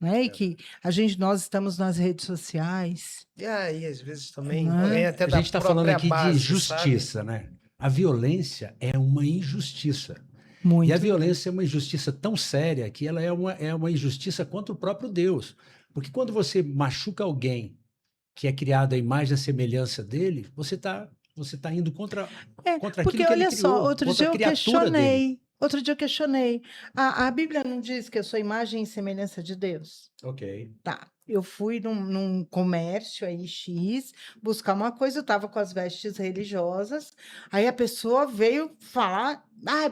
Né? E que nós estamos nas redes sociais. E aí, às vezes também, Né? vem até A da gente está falando própria aqui base, de justiça, né? A violência é uma injustiça. Muito. E a violência é uma injustiça tão séria que ela é uma injustiça contra o próprio Deus. Porque quando você machuca alguém que é criado à imagem e semelhança dele, você tá indo contra Porque aquilo que ele olha criou, só, outro contra dia a eu criatura dele. questionei. Outro dia eu questionei. A Bíblia não diz que eu sou imagem e semelhança de Deus? Ok. Tá. eu fui num comércio aí X buscar uma coisa, eu estava com as vestes religiosas, aí a pessoa veio falar,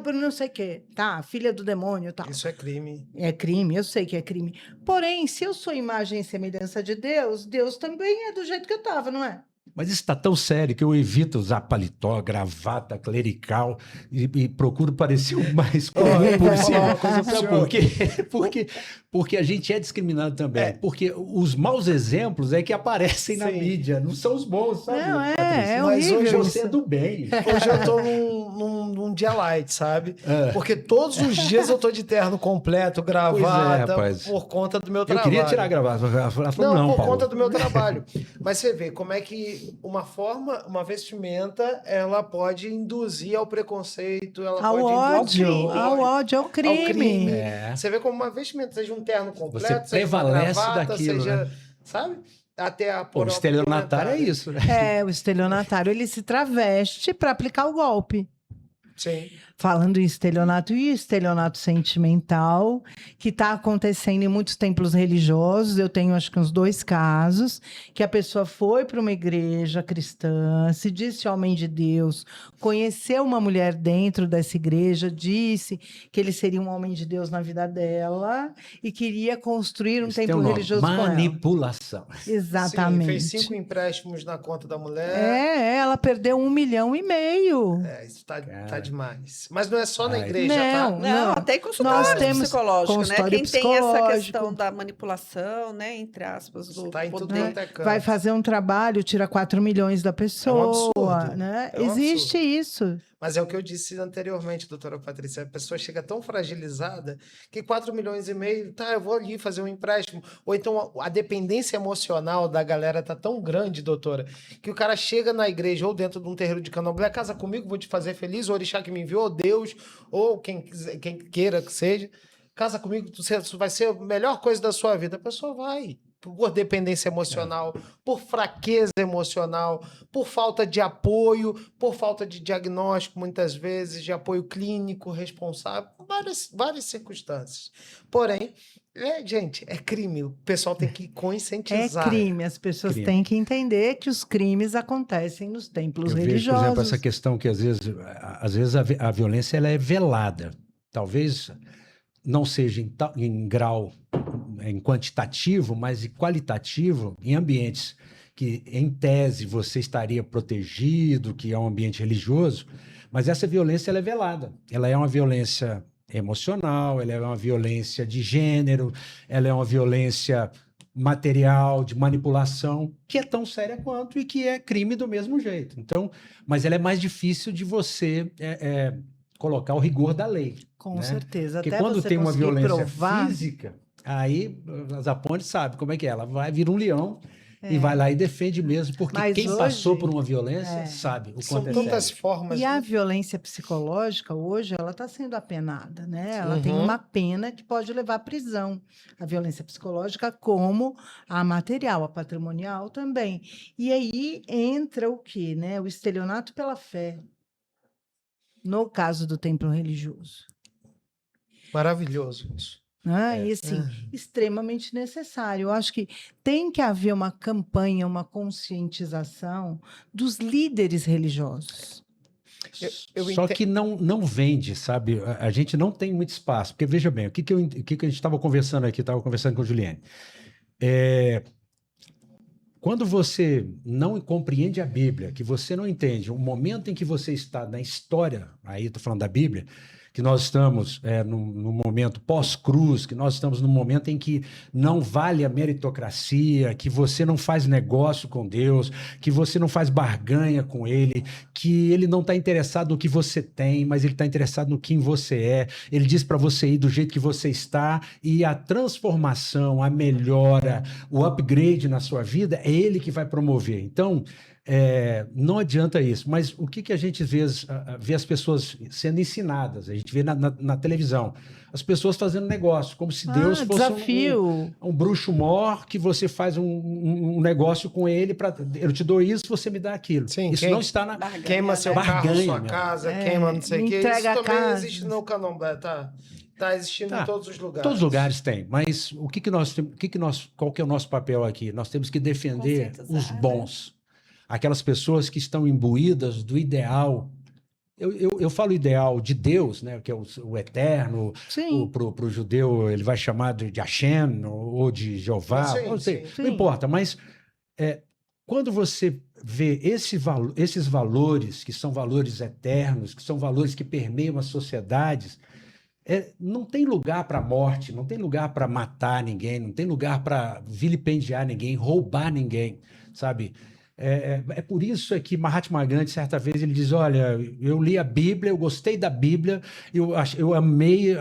por não sei o quê, tá, filha do demônio, tal. Isso é crime. É crime, eu sei que é crime. Porém, se eu sou imagem e semelhança de Deus, Deus também é do jeito que eu estava, não é? Mas isso está tão sério que eu evito usar paletó, gravata, clerical e procuro parecer o mais Ó, eu vou possível. falar uma coisa pro Sabe senhor. por quê? Porque a gente é discriminado também. Porque os maus exemplos é que aparecem na Sim. mídia, não são os bons, sabe? Não, Patrícia? é Mas horrível hoje Você isso. é do bem. Hoje eu tô num dia light, sabe? É. Porque todos os dias eu tô de terno completo, gravata, rapaz. por conta do meu Eu trabalho. queria tirar a gravata. Ela falou, Não, por Paulo. conta do meu trabalho. Mas você vê como é que uma vestimenta, ela pode induzir ao preconceito, ela Ao pode induzir ódio, ao ódio, ao crime. crime. É. Você vê como uma vestimenta, seja um terno completo, Você seja uma prevalece gravata, daquilo, seja, né? sabe? Até a Pô, o estelionatário é isso, né? O estelionatário, ele se traveste para aplicar o golpe. Sim. Falando em estelionato e estelionato sentimental, que está acontecendo em muitos templos religiosos. Eu tenho, acho que uns 2 casos, que a pessoa foi para uma igreja cristã, se disse homem de Deus, conheceu uma mulher dentro dessa igreja, disse que ele seria um homem de Deus na vida dela e queria construir um Isso tem templo nome, religioso com ela. manipulação. Exatamente. Sim, fez 5 empréstimos na conta da mulher. Ela perdeu 1,5 milhão. Isso tá Cara. demais. Mas não é só na Ai. igreja, Não, tá? Não, até em consultório Nós temos psicológico, né? consultório Quem tem essa psicológico. questão da manipulação, né? Entre aspas, do Tá em tudo poder. quanto é canto. Vai fazer um trabalho, tira 4 milhões da pessoa, absurdo. né? É um Existe absurdo. isso. Mas é o que eu disse anteriormente, doutora Patrícia. A pessoa chega tão fragilizada que 4,5 milhões, tá, eu vou ali fazer um empréstimo. Ou então a dependência emocional da galera tá tão grande, doutora, que o cara chega na igreja ou dentro de um terreiro de candomblé, casa comigo, vou te fazer feliz, o orixá que me enviou, Deus, ou quem queira que seja, casa comigo, isso vai ser a melhor coisa da sua vida. A pessoa vai. Por dependência emocional, por fraqueza emocional, por falta de apoio, por falta de diagnóstico, muitas vezes, de apoio clínico responsável, várias circunstâncias. Porém, gente, é crime. O pessoal tem que É conscientizar. crime. As pessoas Crime. têm que entender que os crimes acontecem nos templos Eu vejo, por religiosos. exemplo, essa questão que às vezes a violência ela é velada. Talvez não seja em grau, em quantitativo, mas em qualitativo, em ambientes que, em tese, você estaria protegido, que é um ambiente religioso, mas essa violência ela é velada. Ela é uma violência emocional, ela é uma violência de gênero, ela é uma violência material, de manipulação, que é tão séria quanto e que é crime do mesmo jeito. Então, mas ela é mais difícil de você colocar o rigor da lei. Com né? certeza. Porque Até quando você tem uma conseguir violência provar, física, aí a Zaponte sabe como é que é. Ela vai vir um leão e vai lá e defende mesmo, porque Mas quem hoje- passou por uma violência sabe o São quanto é tantas sério. formas. E a né? violência psicológica, hoje, ela está sendo apenada, né? Ela tem Uhum. uma pena que pode levar à prisão. A violência psicológica, como a material, a patrimonial também. E aí entra o quê, né? O estelionato pela fé. No caso do templo religioso. Maravilhoso isso. Né? E assim, extremamente necessário. Eu acho que tem que haver uma campanha, uma conscientização dos líderes religiosos. Eu Só ente- que não vende, sabe? A gente não tem muito espaço. Porque, veja bem, o que a gente estava conversando aqui, estava conversando com a Juliane. Quando você não compreende a Bíblia, que você não entende o momento em que você está na história, aí estou falando da Bíblia, que nós estamos no momento pós-cruz, que nós estamos no momento em que não vale a meritocracia, que você não faz negócio com Deus, que você não faz barganha com Ele, que Ele não está interessado no que você tem, mas Ele está interessado no quem você é. Ele diz para você ir do jeito que você está e a transformação, a melhora, o upgrade na sua vida é Ele que vai promover. Então, não adianta isso, mas o que a gente vê as pessoas sendo ensinadas, a gente vê na televisão, as pessoas fazendo negócio, como se Deus fosse desafio. um bruxo mor que você faz um negócio com ele, eu te dou isso, você me dá aquilo. Sim, Isso não está na... Barganha, Queima seu né? carro, Barganha, sua meu. casa, queima não sei o me que. entrega Isso a também casa. existe no candomblé, tá? Está existindo Tá. em todos os lugares. Todos os lugares tem, mas qual que é o nosso papel aqui? Nós temos que defender Conscientizar, os né? bons, aquelas pessoas que estão imbuídas do ideal. Eu falo ideal de Deus, né, que é o eterno. Sim. Para o judeu ele vai chamar de Hashem ou de Jeová, Sim, não sei, sim. não importa, mas quando você vê esses valores, que são valores eternos, que são valores que permeiam as sociedades, não tem lugar para morte, não tem lugar para matar ninguém, não tem lugar para vilipendiar ninguém, roubar ninguém, sabe? É por isso que Mahatma Gandhi, certa vez, ele diz, olha, eu li a Bíblia, eu gostei da Bíblia, eu amei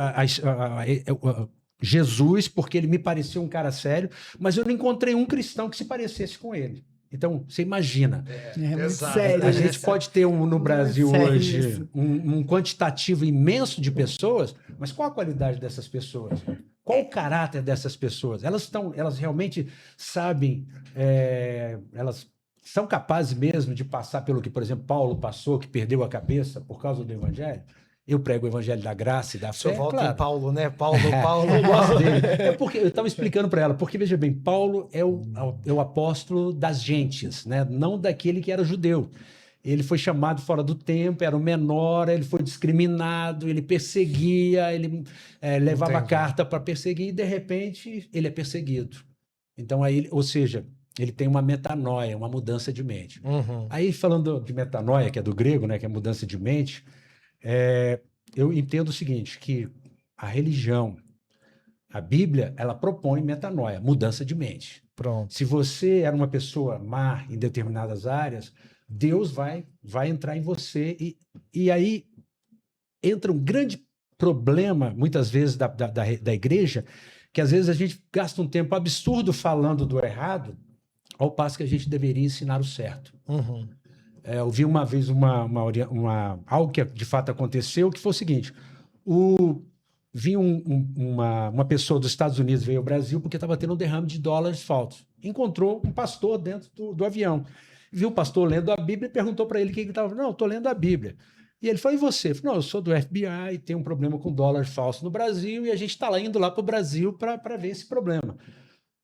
Jesus, porque ele me pareceu um cara sério, mas eu não encontrei um cristão que se parecesse com ele. Então, você imagina, É muito Exato. sério a isso. gente pode ter no Brasil sério hoje isso. um quantitativo imenso de pessoas, mas qual a qualidade dessas pessoas? Qual o caráter dessas pessoas? Elas realmente sabem, elas são capazes mesmo de passar pelo que, por exemplo, Paulo passou, que perdeu a cabeça por causa do Evangelho? Eu prego o Evangelho da graça e da O senhor fé, volta claro. em Paulo, né? Paulo. Eu gosto dele. Porque eu estava explicando para ela, porque veja bem, Paulo é o apóstolo das gentes, né? Não daquele que era judeu. Ele foi chamado fora do tempo, era o menor, ele foi discriminado, ele perseguia, ele levava Entendi. carta para perseguir e, de repente, ele é perseguido. Então, aí, ou seja, ele tem uma metanoia, uma mudança de mente. Uhum. Aí, falando de metanoia, que é do grego, né, que é mudança de mente, eu entendo o seguinte, que a religião, a Bíblia, ela propõe metanoia, mudança de mente. Pronto. Se você era uma pessoa má em determinadas áreas, Deus vai entrar em você e aí entra um grande problema, muitas vezes, da igreja, que às vezes a gente gasta um tempo absurdo falando do errado, ao passo que a gente deveria ensinar o certo. Uhum. Eu vi uma vez algo que de fato aconteceu, que foi o seguinte, vinha uma pessoa dos Estados Unidos, veio ao Brasil porque estava tendo um derrame de dólares falsos. Encontrou um pastor dentro do avião. Viu o pastor lendo a Bíblia e perguntou para ele o que ele estava. Não, estou lendo a Bíblia. E ele falou, e você? Eu falei, não, eu sou do FBI e tenho um problema com dólar falso no Brasil e a gente está indo lá para o Brasil para ver esse problema.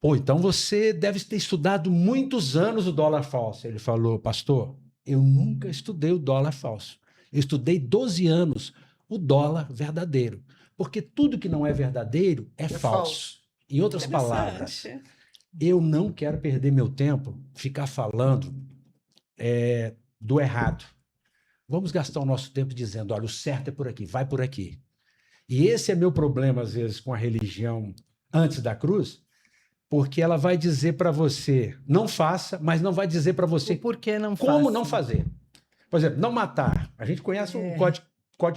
Pô, então você deve ter estudado muitos anos o dólar falso. Ele falou, pastor, eu nunca estudei o dólar falso. Eu estudei 12 anos o dólar verdadeiro. Porque tudo que não é verdadeiro é falso. Em outras palavras, eu não quero perder meu tempo ficar falando do errado. Vamos gastar o nosso tempo dizendo, olha, o certo é por aqui, vai por aqui. E esse é meu problema, às vezes, com a religião antes da cruz, porque ela vai dizer para você, não faça, mas não vai dizer para você por que não como faça? não fazer. Por exemplo, não matar. A gente conhece o Código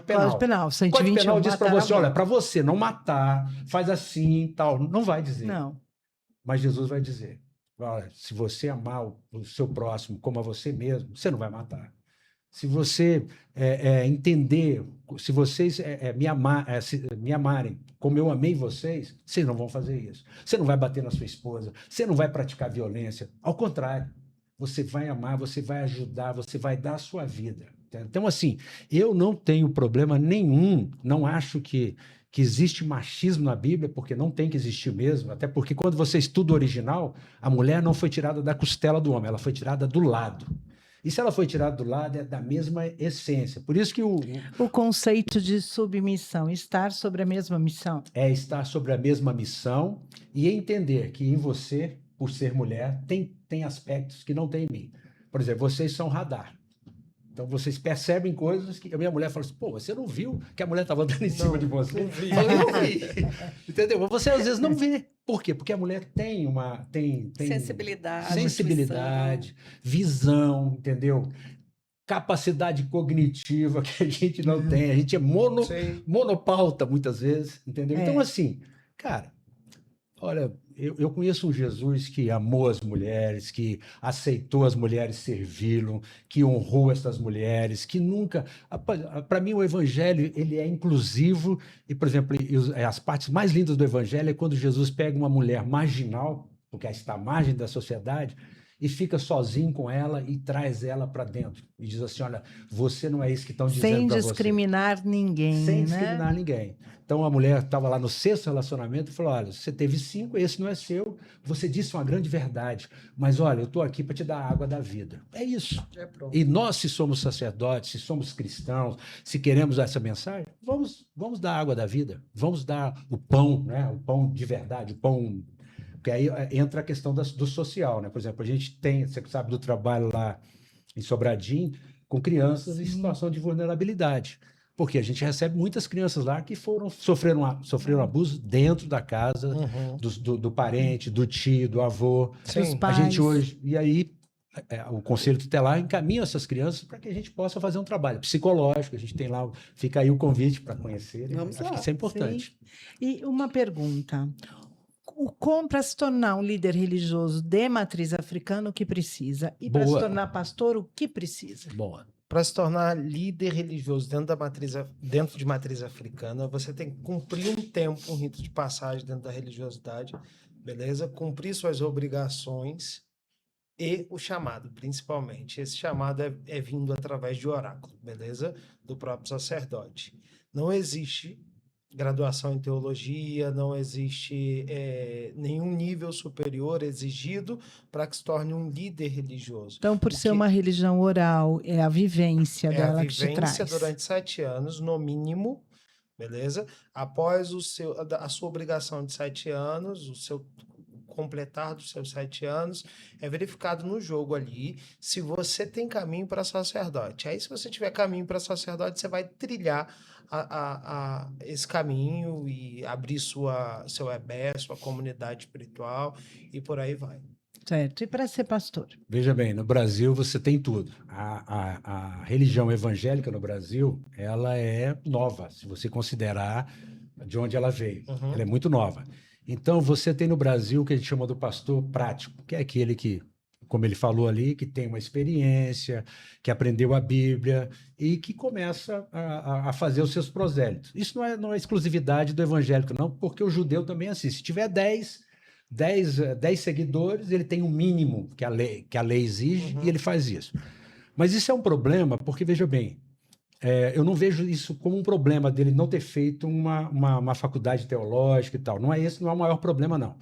Penal. Código Penal, O Código 121. Penal diz para matar você, alguém. olha, para você não matar, faz assim, tal. Não vai dizer. Não. Mas Jesus vai dizer, olha, se você amar o seu próximo como a você mesmo, você não vai matar. Se você entender, se vocês me amarem como eu amei vocês, vocês não vão fazer isso. Você não vai bater na sua esposa, você não vai praticar violência. Ao contrário, você vai amar, você vai ajudar, você vai dar a sua vida. Então, assim, eu não tenho problema nenhum, não acho que existe machismo na Bíblia, porque não tem que existir mesmo, até porque quando você estuda o original, a mulher não foi tirada da costela do homem, ela foi tirada do lado. E se ela foi tirada do lado, é da mesma essência. Por isso que o conceito de submissão, estar sobre a mesma missão. É estar sobre a mesma missão e entender que em você, por ser mulher, tem aspectos que não tem em mim. Por exemplo, vocês são radar. Então, vocês percebem coisas que a minha mulher fala assim, pô, você não viu que a mulher estava andando em cima de você? Não vi. Eu não vi. Entendeu? Você, às vezes, não vê. Por quê? Porque a mulher tem sensibilidade, visão, entendeu? Capacidade cognitiva que a gente não tem. A gente é monopauta, muitas vezes, entendeu? Então, assim, cara, olha, eu conheço um Jesus que amou as mulheres, que aceitou as mulheres servi-lo, que honrou essas mulheres, que nunca... Para mim, o evangelho, ele é inclusivo e, por exemplo, as partes mais lindas do evangelho é quando Jesus pega uma mulher marginal, porque está à margem da sociedade, e fica sozinho com ela e traz ela para dentro. E diz assim, olha, você não é isso que estão Sem dizendo para você. discriminar ninguém, Sem né? discriminar ninguém. Então a mulher estava lá no 6º relacionamento e falou, olha, você teve 5, esse não é seu, você disse uma grande verdade, mas olha, eu estou aqui para te dar a água da vida. É isso. É pronto. E nós, se somos sacerdotes, se somos cristãos, se queremos essa mensagem, vamos dar a água da vida, vamos dar o pão, né? O pão de verdade, o pão... Porque aí entra a questão do social, né? Por exemplo, a gente tem, você sabe do trabalho lá em Sobradinho, com crianças em situação de vulnerabilidade. Porque a gente recebe muitas crianças lá que sofreram abuso dentro da casa, do parente, do tio, do avô. Dos Sim. pais. A gente hoje... E aí, o Conselho Tutelar encaminha essas crianças para que a gente possa fazer um trabalho psicológico. A gente tem lá... Fica aí o convite para conhecerem. Vamos Acho lá. que isso é importante. E uma pergunta. Para se tornar um líder religioso de matriz africana, o que precisa? E para se Boa. tornar pastor, o que precisa? Boa. Para se tornar líder religioso dentro de matriz africana, você tem que cumprir um tempo, um rito de passagem dentro da religiosidade, beleza? Cumprir suas obrigações e o chamado, principalmente. Esse chamado é vindo através de oráculo, beleza? Do próprio sacerdote. Não existe graduação em teologia, não existe nenhum nível superior exigido para que se torne um líder religioso. Então, por ser uma religião oral, é a vivência É a dela que te vivência traz. durante 7 anos, no mínimo, beleza? Após a sua obrigação de 7 anos, o seu completar dos seus 7 anos, é verificado no jogo ali se você tem caminho para sacerdote. Aí, se você tiver caminho para sacerdote, você vai trilhar esse caminho e abrir seu EBE, sua comunidade espiritual e por aí vai. Certo. E para ser pastor? Veja bem, no Brasil você tem tudo. A religião evangélica no Brasil, ela é nova, se você considerar de onde ela veio. Uhum. Ela é muito nova. Então, você tem no Brasil o que a gente chama do pastor prático, que é aquele que, como ele falou ali, que tem uma experiência, que aprendeu a Bíblia e que começa a fazer os seus prosélitos. Isso não é exclusividade do evangélico, não, porque o judeu também é assim. Se tiver 10 seguidores, ele tem um mínimo que a lei exige e ele faz isso. Mas isso é um problema, porque, veja bem, eu não vejo isso como um problema dele não ter feito uma faculdade teológica e tal. Não é o maior problema, não.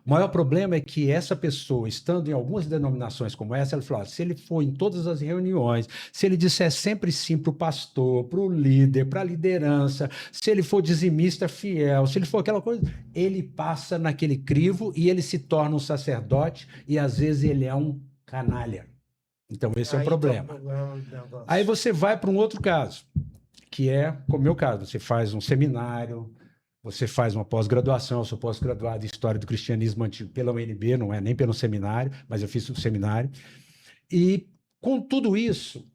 O maior problema é que essa pessoa, estando em algumas denominações como essa, ela falou, se ele for em todas as reuniões, se ele disser sempre sim para o pastor, para o líder, para a liderança, se ele for dizimista fiel, se ele for aquela coisa, ele passa naquele crivo e ele se torna um sacerdote e às vezes ele é um canalha. Então esse é o problema. Aí você vai para um outro caso, que é, como o meu caso, você faz um seminário, você faz uma pós-graduação. Eu sou pós-graduado em História do Cristianismo Antigo pela UNB, não é nem pelo seminário, mas eu fiz o seminário. E com tudo isso,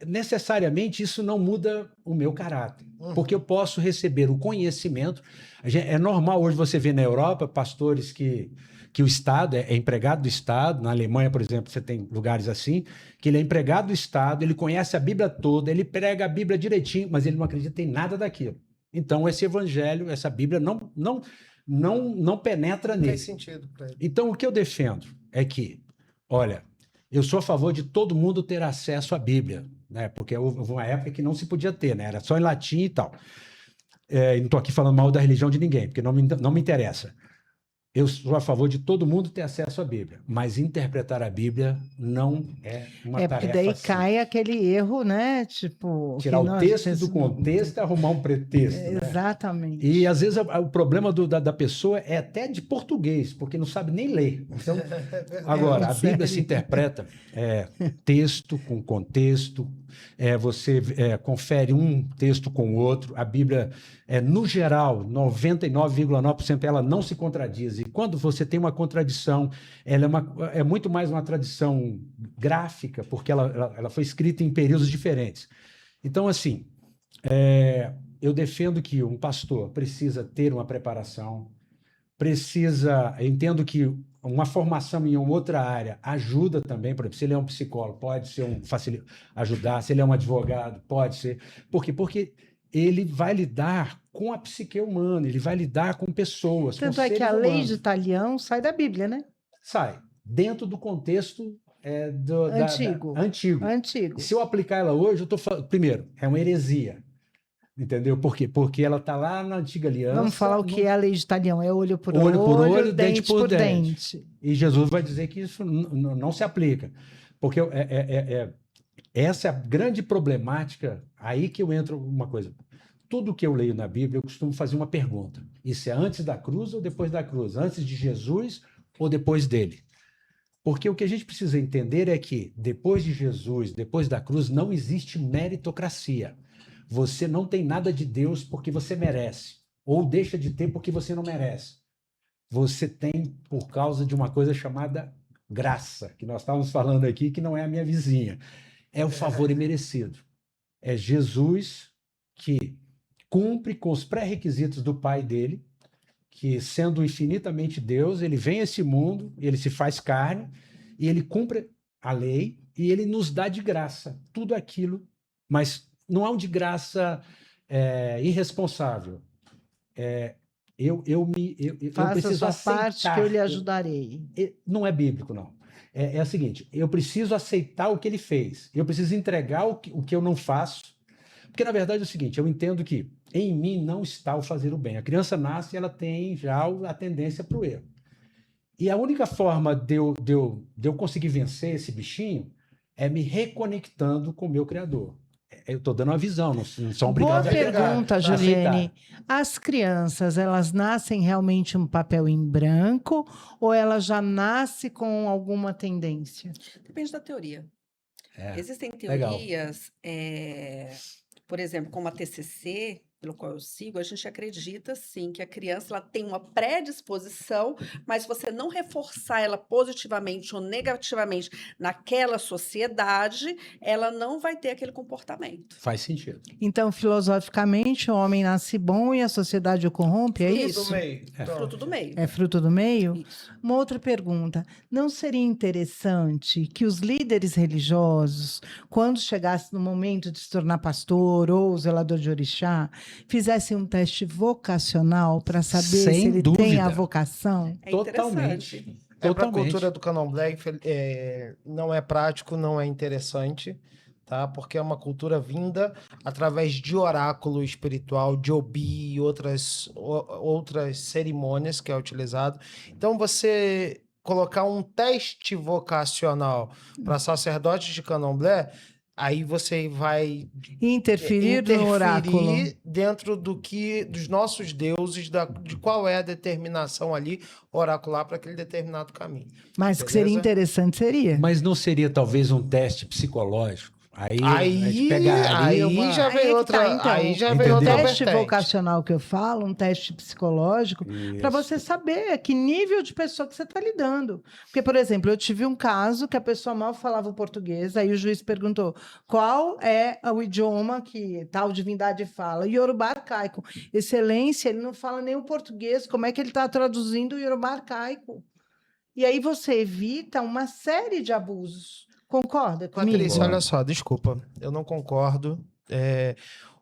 necessariamente isso não muda o meu caráter, porque eu posso receber o conhecimento. É normal hoje você ver na Europa pastores que o Estado é empregado do Estado. Na Alemanha, por exemplo, você tem lugares assim, que ele é empregado do Estado, ele conhece a Bíblia toda, ele prega a Bíblia direitinho, mas ele não acredita em nada daquilo. Então, esse evangelho, essa Bíblia não penetra nele. Não faz sentido para ele. Então, o que eu defendo é que, olha, eu sou a favor de todo mundo ter acesso à Bíblia, né? Porque houve uma época que não se podia ter, né? Era só em latim e tal. E não estou aqui falando mal da religião de ninguém, porque não me interessa. Eu sou a favor de todo mundo ter acesso à Bíblia, mas interpretar a Bíblia não é uma tarefa porque daí simples. cai aquele erro, né? Tipo, Tirar o texto do contexto e arrumar um pretexto. Né? Exatamente. E às vezes o problema da pessoa é até de português, porque não sabe nem ler. Então, agora, a Bíblia se interpreta texto com contexto, você confere um texto com o outro. A Bíblia, no geral, 99,9% ela não se contradiz. E quando você tem uma contradição, ela é muito mais uma tradição gráfica, porque ela foi escrita em períodos diferentes. Então, assim, eu defendo que um pastor precisa ter uma preparação, eu entendo que uma formação em outra área ajuda também. Por exemplo, se ele é um psicólogo, pode ser ajudar. Se ele é um advogado, pode ser. Por quê? Porque ele vai lidar com a psique humana, ele vai lidar com pessoas. Tanto com é que seres a lei humanos. de Talião sai da Bíblia, né? Sai. dentro do contexto Antigo. antigo. Antigo. Se eu aplicar ela hoje, eu estou falando. Primeiro, é uma heresia. Entendeu? Por quê? Porque ela está lá na antiga aliança. Vamos falar o que é a lei de Talião. É olho por dente por dente. E Jesus vai dizer que isso não se aplica. Porque essa é a grande problemática. Aí que eu entro uma coisa. Tudo que eu leio na Bíblia, eu costumo fazer uma pergunta. Isso é antes da cruz ou depois da cruz? Antes de Jesus ou depois dele? Porque o que a gente precisa entender é que depois de Jesus, depois da cruz, não existe meritocracia. Você não tem nada de Deus porque você merece, ou deixa de ter porque você não merece. Você tem por causa de uma coisa chamada graça, que nós estávamos falando aqui, que não é a minha vizinha. É o favor imerecido. É Jesus que cumpre com os pré-requisitos do Pai dele, que sendo infinitamente Deus, ele vem a esse mundo, ele se faz carne, e ele cumpre a lei, e ele nos dá de graça tudo aquilo, mas não é um de graça irresponsável. Eu Faça preciso a sua parte aceitar. que eu lhe ajudarei. Não é bíblico, não. É o seguinte, eu preciso aceitar o que ele fez. Eu preciso entregar o que eu não faço. Porque, na verdade, é o seguinte, eu entendo que em mim não está o fazer o bem. A criança nasce e ela tem já a tendência para o erro. E a única forma de eu conseguir vencer esse bichinho é me reconectando com o meu Criador. Eu estou dando uma visão, não são obrigados a Boa pergunta, Juliane. As crianças, elas nascem realmente um papel em branco ou ela já nasce com alguma tendência? Depende da teoria. Existem legal. teorias, por exemplo, como a TCC, pelo qual eu sigo, a gente acredita, sim, que a criança ela tem uma predisposição, mas se você não reforçar ela positivamente ou negativamente naquela sociedade, ela não vai ter aquele comportamento. Faz sentido. Então, filosoficamente, o homem nasce bom e a sociedade o corrompe, é isso? Do meio. Fruto do meio. É fruto do meio? Isso. Uma outra pergunta. Não seria interessante que os líderes religiosos, quando chegasse no momento de se tornar pastor ou zelador de orixá, fizessem um teste vocacional para saber Sem se ele dúvida. tem a vocação? É Totalmente. interessante. Para a cultura do candomblé, não é prático, não é interessante, tá? Porque é uma cultura vinda através de oráculo espiritual, de obi e outras cerimônias que é utilizado. Então, você colocar um teste vocacional para sacerdotes de candomblé, aí você vai Interferir no oráculo. dentro dos nossos deuses, de qual é a determinação ali oracular para aquele determinado caminho. Mas que seria interessante, seria. Mas não seria talvez um teste psicológico? Aí a gente Aí pegaria já Aí vem é que outra, tá, então. aí já O vem outra teste vertente. vocacional que eu falo, um teste psicológico, para você saber que nível de pessoa que você está lidando. Porque, por exemplo, eu tive um caso que a pessoa mal falava o português, aí o juiz perguntou qual é o idioma que tal divindade fala. Yorubá arcaico. Excelência, ele não fala nem o português, como é que ele está traduzindo o Yorubá arcaico? E aí você evita uma série de abusos. Concorda comigo? Patrícia, olha só, desculpa, eu não concordo.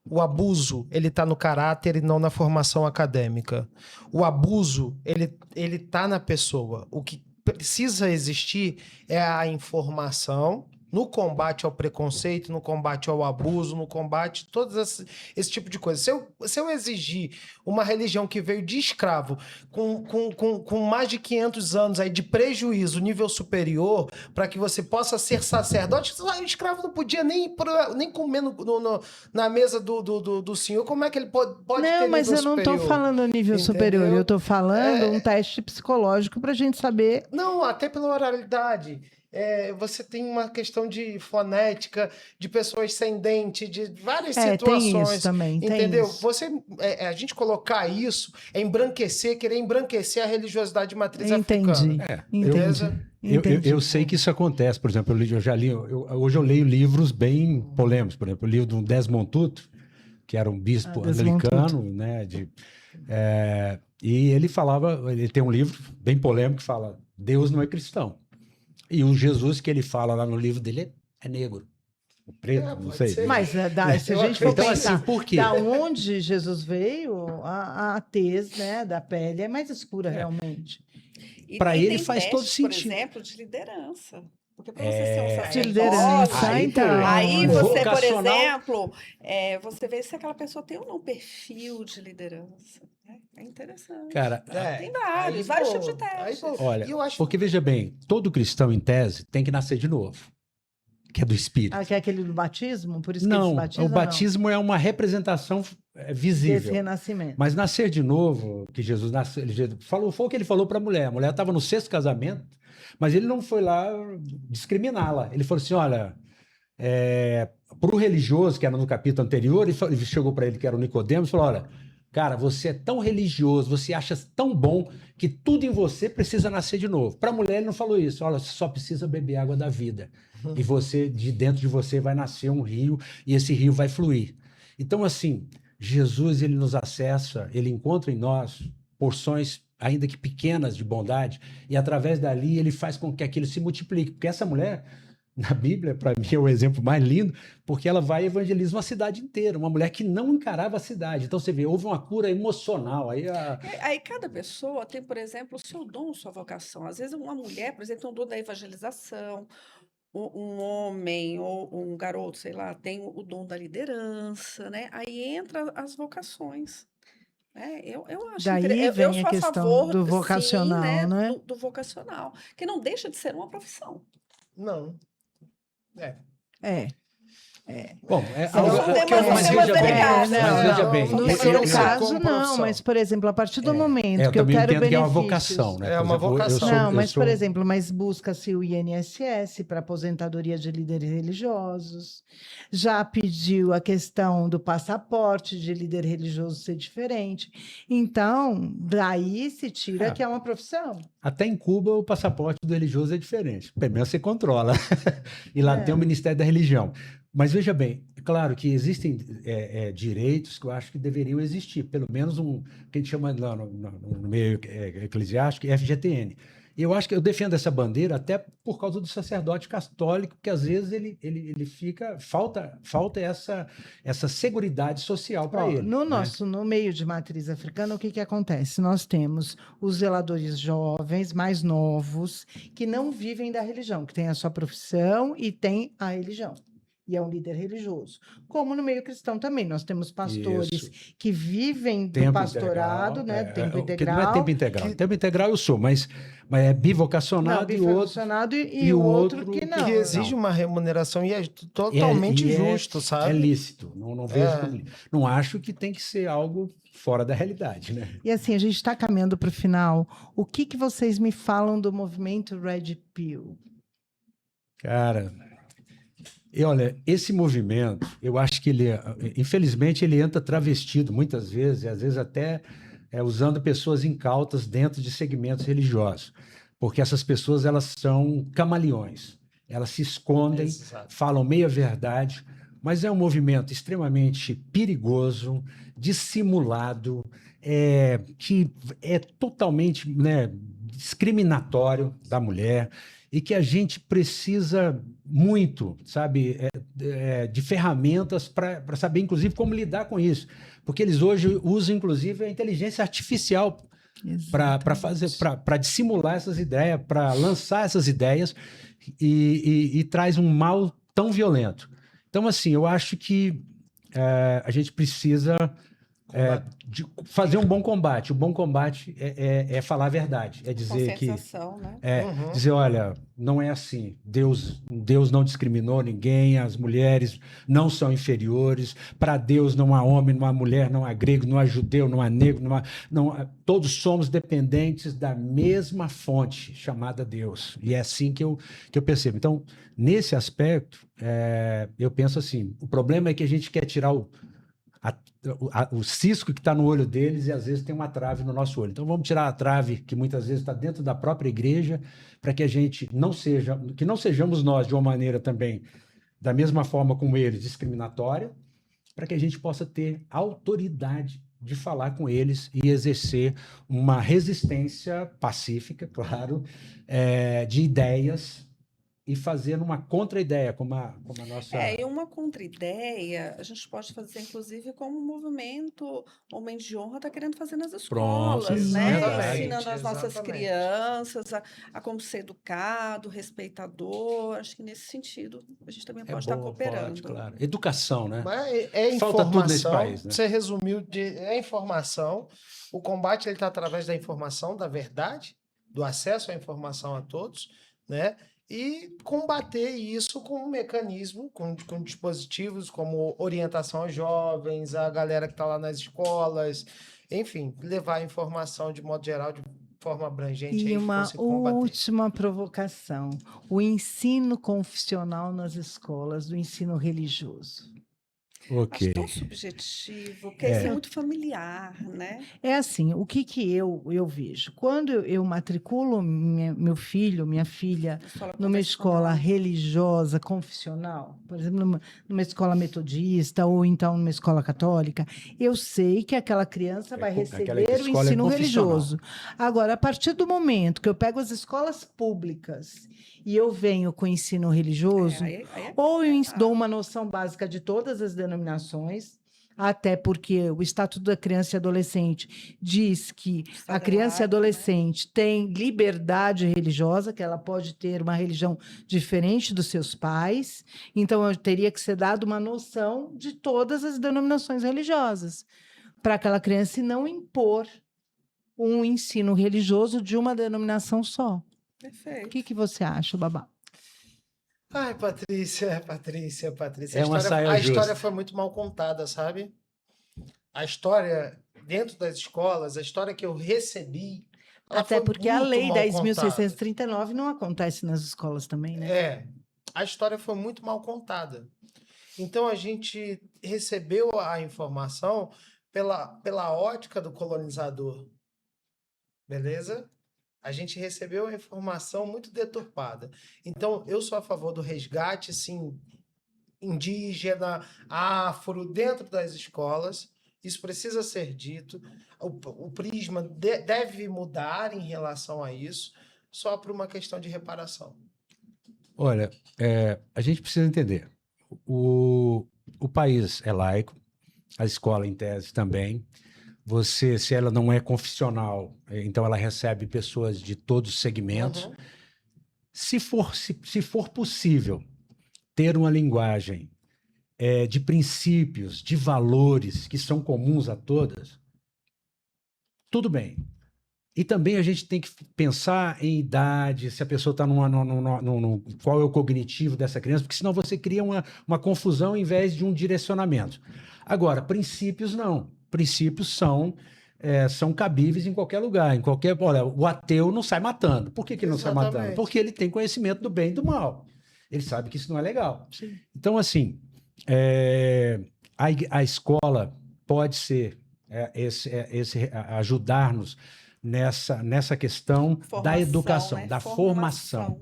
O abuso, ele está no caráter e não na formação acadêmica. O abuso, ele está na pessoa. O que precisa existir é a informação no combate ao preconceito, no combate ao abuso, no combate a todo esse tipo de coisa. Se eu exigir uma religião que veio de escravo, com mais de 500 anos aí de prejuízo, nível superior, para que você possa ser sacerdote, o escravo não podia nem comer na mesa do senhor. Como é que ele pode ter Não, mas eu não estou falando nível superior, eu estou falando um teste psicológico para a gente saber. Não, até pela oralidade. Você tem uma questão de fonética, de pessoas sem dente, de várias situações. Tem isso também, entendeu? Tem isso. A gente colocar isso é querer embranquecer a religiosidade de matriz Entendi. africana. Entendi. Eu sei que isso acontece. Por exemplo, hoje eu leio livros bem polêmicos. Por exemplo, o livro do Desmond Tutu, que era um bispo anglicano, né? E ele tem um livro bem polêmico que fala: Deus não é cristão. E o Jesus que ele fala lá no livro dele é negro. Preto, não sei. Mas se a gente for pensar, assim, por quê? Da onde Jesus veio, a tez, né, da pele é mais escura realmente. para e ele tem faz todo testes, por sentido. exemplo, de liderança. Porque para você ser um De sacerdote, liderança, Aí, então. aí o você, por vocacional- exemplo, você vê se aquela pessoa tem ou não perfil de liderança. Né? É interessante. Cara, Tem vários tipos de testes. olha, E eu acho porque veja bem, todo cristão em tese tem que nascer de novo, que é do Espírito. Ah, que é aquele do batismo? Por isso que eles Não, batizam? o batismo é uma representação Desse visível. renascimento. Mas nascer de novo, que Jesus nasceu, foi o que ele falou para a mulher. A mulher estava no 6º casamento, mas ele não foi lá discriminá-la. Ele falou assim: olha, para o religioso, que era no capítulo anterior, ele chegou para ele, que era o Nicodemos, e falou: olha, cara, você é tão religioso, você acha tão bom que tudo em você precisa nascer de novo. Para a mulher, ele não falou isso. Olha, você só precisa beber água da vida. E você, de dentro de você, vai nascer um rio, e esse rio vai fluir. Então, assim, Jesus, ele nos acessa, ele encontra em nós porções, ainda que pequenas, de bondade, e através dali ele faz com que aquilo se multiplique. Porque essa mulher, na Bíblia, para mim, é o exemplo mais lindo, porque ela vai e evangeliza uma cidade inteira, uma mulher que não encarava a cidade. Então, você vê, houve uma cura emocional. Aí cada pessoa tem, por exemplo, o seu dom, sua vocação. Às vezes uma mulher, por exemplo, tem um dom da evangelização, um homem ou um garoto, sei lá, tem o dom da liderança, né? Aí entra as vocações. Eu acho Daí eu vem a sou a questão favor, do sim, vocacional, né, né? do vocacional, que não deixa de ser uma profissão. Não. É. Bom, São temas mas temas veja bem, delicados, mas né? veja Não, bem, são No temas seu delicados. caso, como não, profissão. mas, por exemplo, a partir do momento eu que eu também quero entendo que é uma benefícios. vocação, né? É Por uma exemplo, vocação. Não, mas, por exemplo, mas busca-se o INSS para aposentadoria de líderes religiosos. Já pediu a questão do passaporte de líder religioso ser diferente. Então, daí se tira que é uma profissão. até em Cuba o passaporte do religioso é diferente. Pelo menos você controla. E lá tem o Ministério da Religião. Mas veja bem, é claro que existem direitos que eu acho que deveriam existir, pelo menos que a gente chama lá no meio eclesiástico, FGTN. E eu acho que eu defendo essa bandeira até por causa do sacerdote católico, que às vezes ele fica, falta essa seguridade social para Ó, ele. no meio de matriz africana, o que que acontece? Nós temos os zeladores jovens, mais novos, que não vivem da religião, que têm a sua profissão e têm a religião. E é um líder religioso. Como no meio cristão também, nós temos pastores Isso. que vivem do Tempo pastorado, integral, né? Tempo que integral. não é tempo integral. Tempo integral eu sou, mas é Não, bivocacionado e o outro. bivocacionado e o outro que não. Que exige uma remuneração e é totalmente justo, É sabe? lícito. Não vejo como. Não acho que tem que ser algo fora da realidade, né? E assim, a gente está caminhando para o final. O que que vocês me falam do movimento Red Pill? Cara, olha, esse movimento, eu acho que infelizmente, ele entra travestido muitas vezes, e às vezes até usando pessoas incautas dentro de segmentos religiosos, porque essas pessoas, elas são camaleões, elas se escondem, Exato. falam meia verdade, mas é um movimento extremamente perigoso, dissimulado, que é totalmente, né, discriminatório da mulher, e que a gente precisa muito, sabe, de ferramentas para saber, inclusive, como lidar com isso. Porque eles hoje usam, inclusive, a inteligência artificial para dissimular essas ideias, para lançar essas ideias e traz um mal tão violento. Então, assim, eu acho que a gente precisa de fazer um bom combate. O bom combate é falar a verdade, é dizer que Conscientização, né? dizer, olha, não é assim. Deus não discriminou ninguém, as mulheres não são inferiores. Para Deus não há homem, não há mulher, não há grego, não há judeu, não há negro, todos somos dependentes da mesma fonte chamada Deus. E é assim que eu percebo. Então, nesse aspecto, eu penso assim: o problema é que a gente quer tirar o cisco que está no olho deles e às vezes tem uma trave no nosso olho. Então vamos tirar a trave que muitas vezes está dentro da própria igreja, para que a gente que não sejamos nós de uma maneira também, da mesma forma como eles, discriminatória, para que a gente possa ter autoridade de falar com eles e exercer uma resistência pacífica, claro, de ideias e fazer uma contra-ideia, como a nossa... E uma contra-ideia a gente pode fazer, inclusive, como o movimento Homem de Honra está querendo fazer nas Pronto, escolas, né? exatamente, Ensinando as nossas exatamente. crianças a como ser educado, respeitador. Acho que nesse sentido a gente também pode estar bom, cooperando. pode, claro. Educação, né? Mas é Falta tudo nesse informação, país, né? você resumiu, é informação. O combate está através da informação, da verdade, do acesso à informação a todos, né? E combater isso com um mecanismo, com dispositivos como orientação aos jovens, a galera que está lá nas escolas, enfim, levar a informação de modo geral, de forma abrangente, E aí uma conseguir combater. última provocação: o ensino confessional nas escolas, do ensino religioso. Acho tão subjetivo, porque isso é muito familiar, né? É assim, o que eu vejo? Quando eu matriculo meu filho, minha filha, Escola numa escola convencional. religiosa, confessional, por exemplo, numa escola metodista ou então numa escola católica, eu sei que aquela criança vai aquela receber o escola é ensino confessional. religioso. Agora, a partir do momento que eu pego as escolas públicas e eu venho com o ensino religioso, ou eu dou uma noção básica de todas as denominações, até porque o Estatuto da Criança e Adolescente diz que a criança e adolescente tem liberdade religiosa, que ela pode ter uma religião diferente dos seus pais, então eu teria que ser dado uma noção de todas as denominações religiosas, para aquela criança e não impor um ensino religioso de uma denominação só. Perfeito. O que você acha, Babá? Ai, Patrícia. É uma saia A justa. história foi muito mal contada, sabe? A história dentro das escolas, a história que eu recebi, ela Até foi porque a muito Lei mal 10.639 não acontece nas escolas também, né? a história foi muito mal contada. Então a gente recebeu a informação pela ótica do colonizador, beleza? A gente recebeu a informação muito deturpada. Então eu sou a favor do resgate, sim, indígena, afro, dentro das escolas. Isso precisa ser dito. O prisma deve mudar em relação a isso, só por uma questão de reparação. Olha, a gente precisa entender. O país é laico, a escola, em tese, também. Se ela não é confessional, então ela recebe pessoas de todos os segmentos. Uhum. Se for possível ter uma linguagem de princípios, de valores que são comuns a todas, tudo bem. E também a gente tem que pensar em idade, se a pessoa está qual é o cognitivo dessa criança, porque senão você cria uma confusão em vez de um direcionamento. Agora, princípios não. Princípios são cabíveis em qualquer lugar, Olha, o ateu não sai matando. Por que ele não sai matando? Porque ele tem conhecimento do bem e do mal. Ele sabe que isso não é legal. Sim. Então, assim, a escola pode ser ajudar-nos nessa questão da educação, da formação,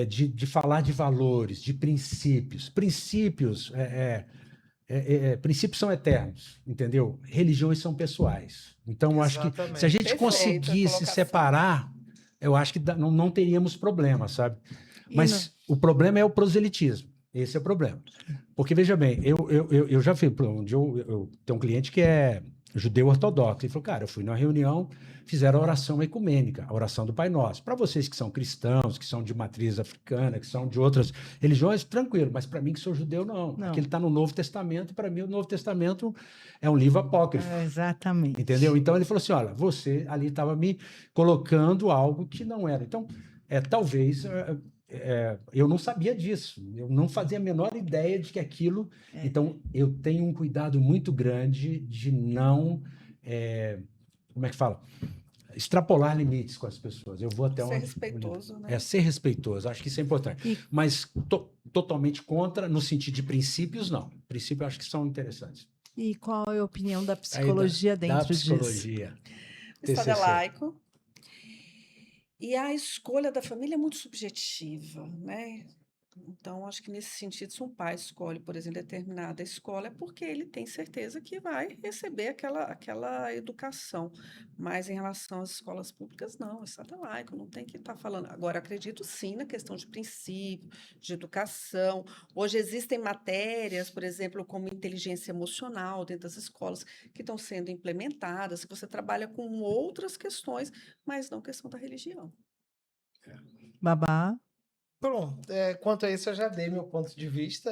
de falar de valores, de princípios. Princípios são eternos, entendeu? Religiões são pessoais. Então, eu acho que se a gente conseguisse separar, eu acho que não teríamos problema, sabe? Mas o problema é o proselitismo. Esse é o problema. Porque, veja bem, eu já fui, eu tenho um cliente que é judeu ortodoxo. Ele falou, cara, eu fui numa reunião, fizeram a oração ecumênica, a oração do Pai Nosso. Para vocês que são cristãos, que são de matriz africana, que são de outras religiões, tranquilo. Mas para mim, que sou judeu, não. Porque ele está no Novo Testamento, e para mim o Novo Testamento é um livro apócrifo. Exatamente. Entendeu? Então ele falou assim, olha, você ali estava me colocando algo que não era. Então, talvez... eu não sabia disso, eu não fazia a menor ideia de que aquilo... Então, eu tenho um cuidado muito grande de não, como é que fala? Extrapolar limites com as pessoas. Eu vou até ser respeitoso, né? Ser respeitoso, acho que isso é importante. Mas totalmente contra, no sentido de princípios, não. Princípios eu acho que são interessantes. E qual é a opinião da psicologia dentro disso? Da psicologia. O Estado é laico. E a escolha da família é muito subjetiva, né? Então, acho que nesse sentido, se um pai escolhe, por exemplo, determinada escola, é porque ele tem certeza que vai receber aquela educação. Mas em relação às escolas públicas, não, é Estado laico, não tem que estar falando. Agora, acredito sim na questão de princípio, de educação. Hoje existem matérias, por exemplo, como inteligência emocional dentro das escolas, que estão sendo implementadas, que você trabalha com outras questões, mas não questão da religião. Babá. Pronto, quanto a isso eu já dei meu ponto de vista,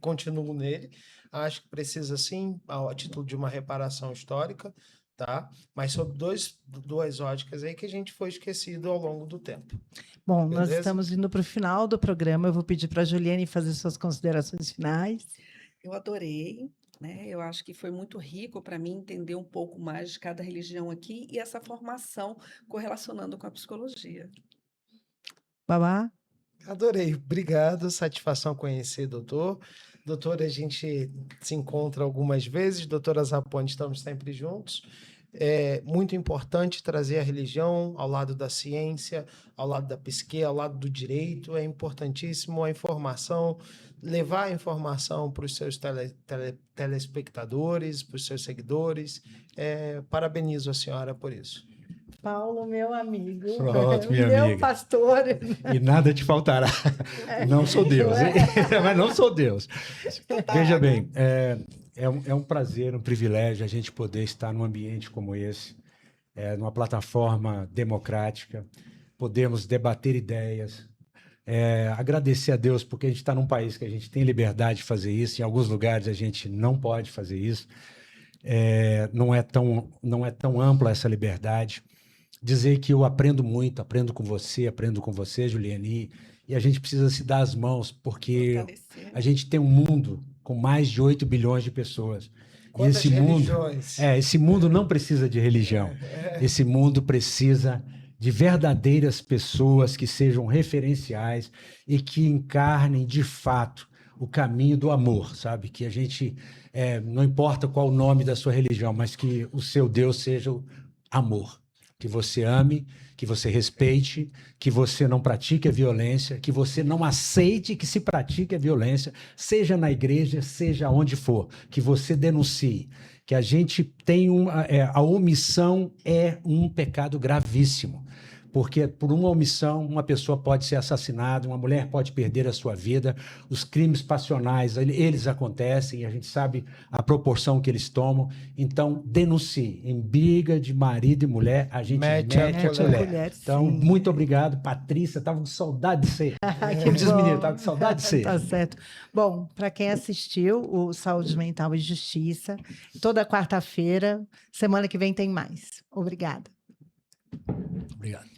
continuo nele. Acho que precisa sim, a título de uma reparação histórica, tá? Mas sobre duas óticas aí que a gente foi esquecido ao longo do tempo. Bom, nós Beleza? estamos indo para o final do programa. Eu vou pedir para a Juliane fazer suas considerações finais. Eu adorei, né? Eu acho que foi muito rico para mim entender um pouco mais de cada religião aqui e essa formação correlacionando com a psicologia. Babá. Adorei, obrigado, satisfação conhecer, doutor. Doutor, a gente se encontra algumas vezes, doutora Zapone, estamos sempre juntos. É muito importante trazer a religião ao lado da ciência, ao lado da psique, ao lado do direito. É importantíssimo a informação, levar a informação para os seus telespectadores, para os seus seguidores. Parabenizo a senhora por isso. Paulo, meu amigo, Pronto, minha meu amiga. pastor. E nada te faltará. Não sou Deus, hein? Mas não sou Deus. Veja bem, é um prazer, um privilégio a gente poder estar num ambiente como esse, numa plataforma democrática, podemos debater ideias, agradecer a Deus porque a gente está num país que a gente tem liberdade de fazer isso, em alguns lugares a gente não pode fazer isso, não é tão ampla essa liberdade. Dizer que eu aprendo muito, aprendo com você, Juliane, e a gente precisa se dar as mãos, porque Fortalecer. a gente tem um mundo com mais de 8 bilhões de pessoas. Quantas E religiões? esse mundo não precisa de religião. Esse mundo precisa de verdadeiras pessoas que sejam referenciais e que encarnem, de fato, o caminho do amor, sabe? Que a gente, não importa qual o nome da sua religião, mas que o seu Deus seja o amor. Que você ame, que você respeite, que você não pratique a violência, que você não aceite que se pratique a violência, seja na igreja, seja onde for, que você denuncie. Que a gente tem a omissão é um pecado gravíssimo, porque por uma omissão uma pessoa pode ser assassinada, uma mulher pode perder a sua vida, os crimes passionais, eles acontecem e a gente sabe a proporção que eles tomam, então denuncie. Em briga de marido e mulher, a gente mete a colher. Então, sim. muito obrigado, Patrícia, estava com saudade de você. Que Como diz o bom. menino, estava com saudade de você. Tá certo. Bom, para quem assistiu o Saúde Mental e Justiça, toda quarta-feira, semana que vem tem mais. Obrigada. Obrigado.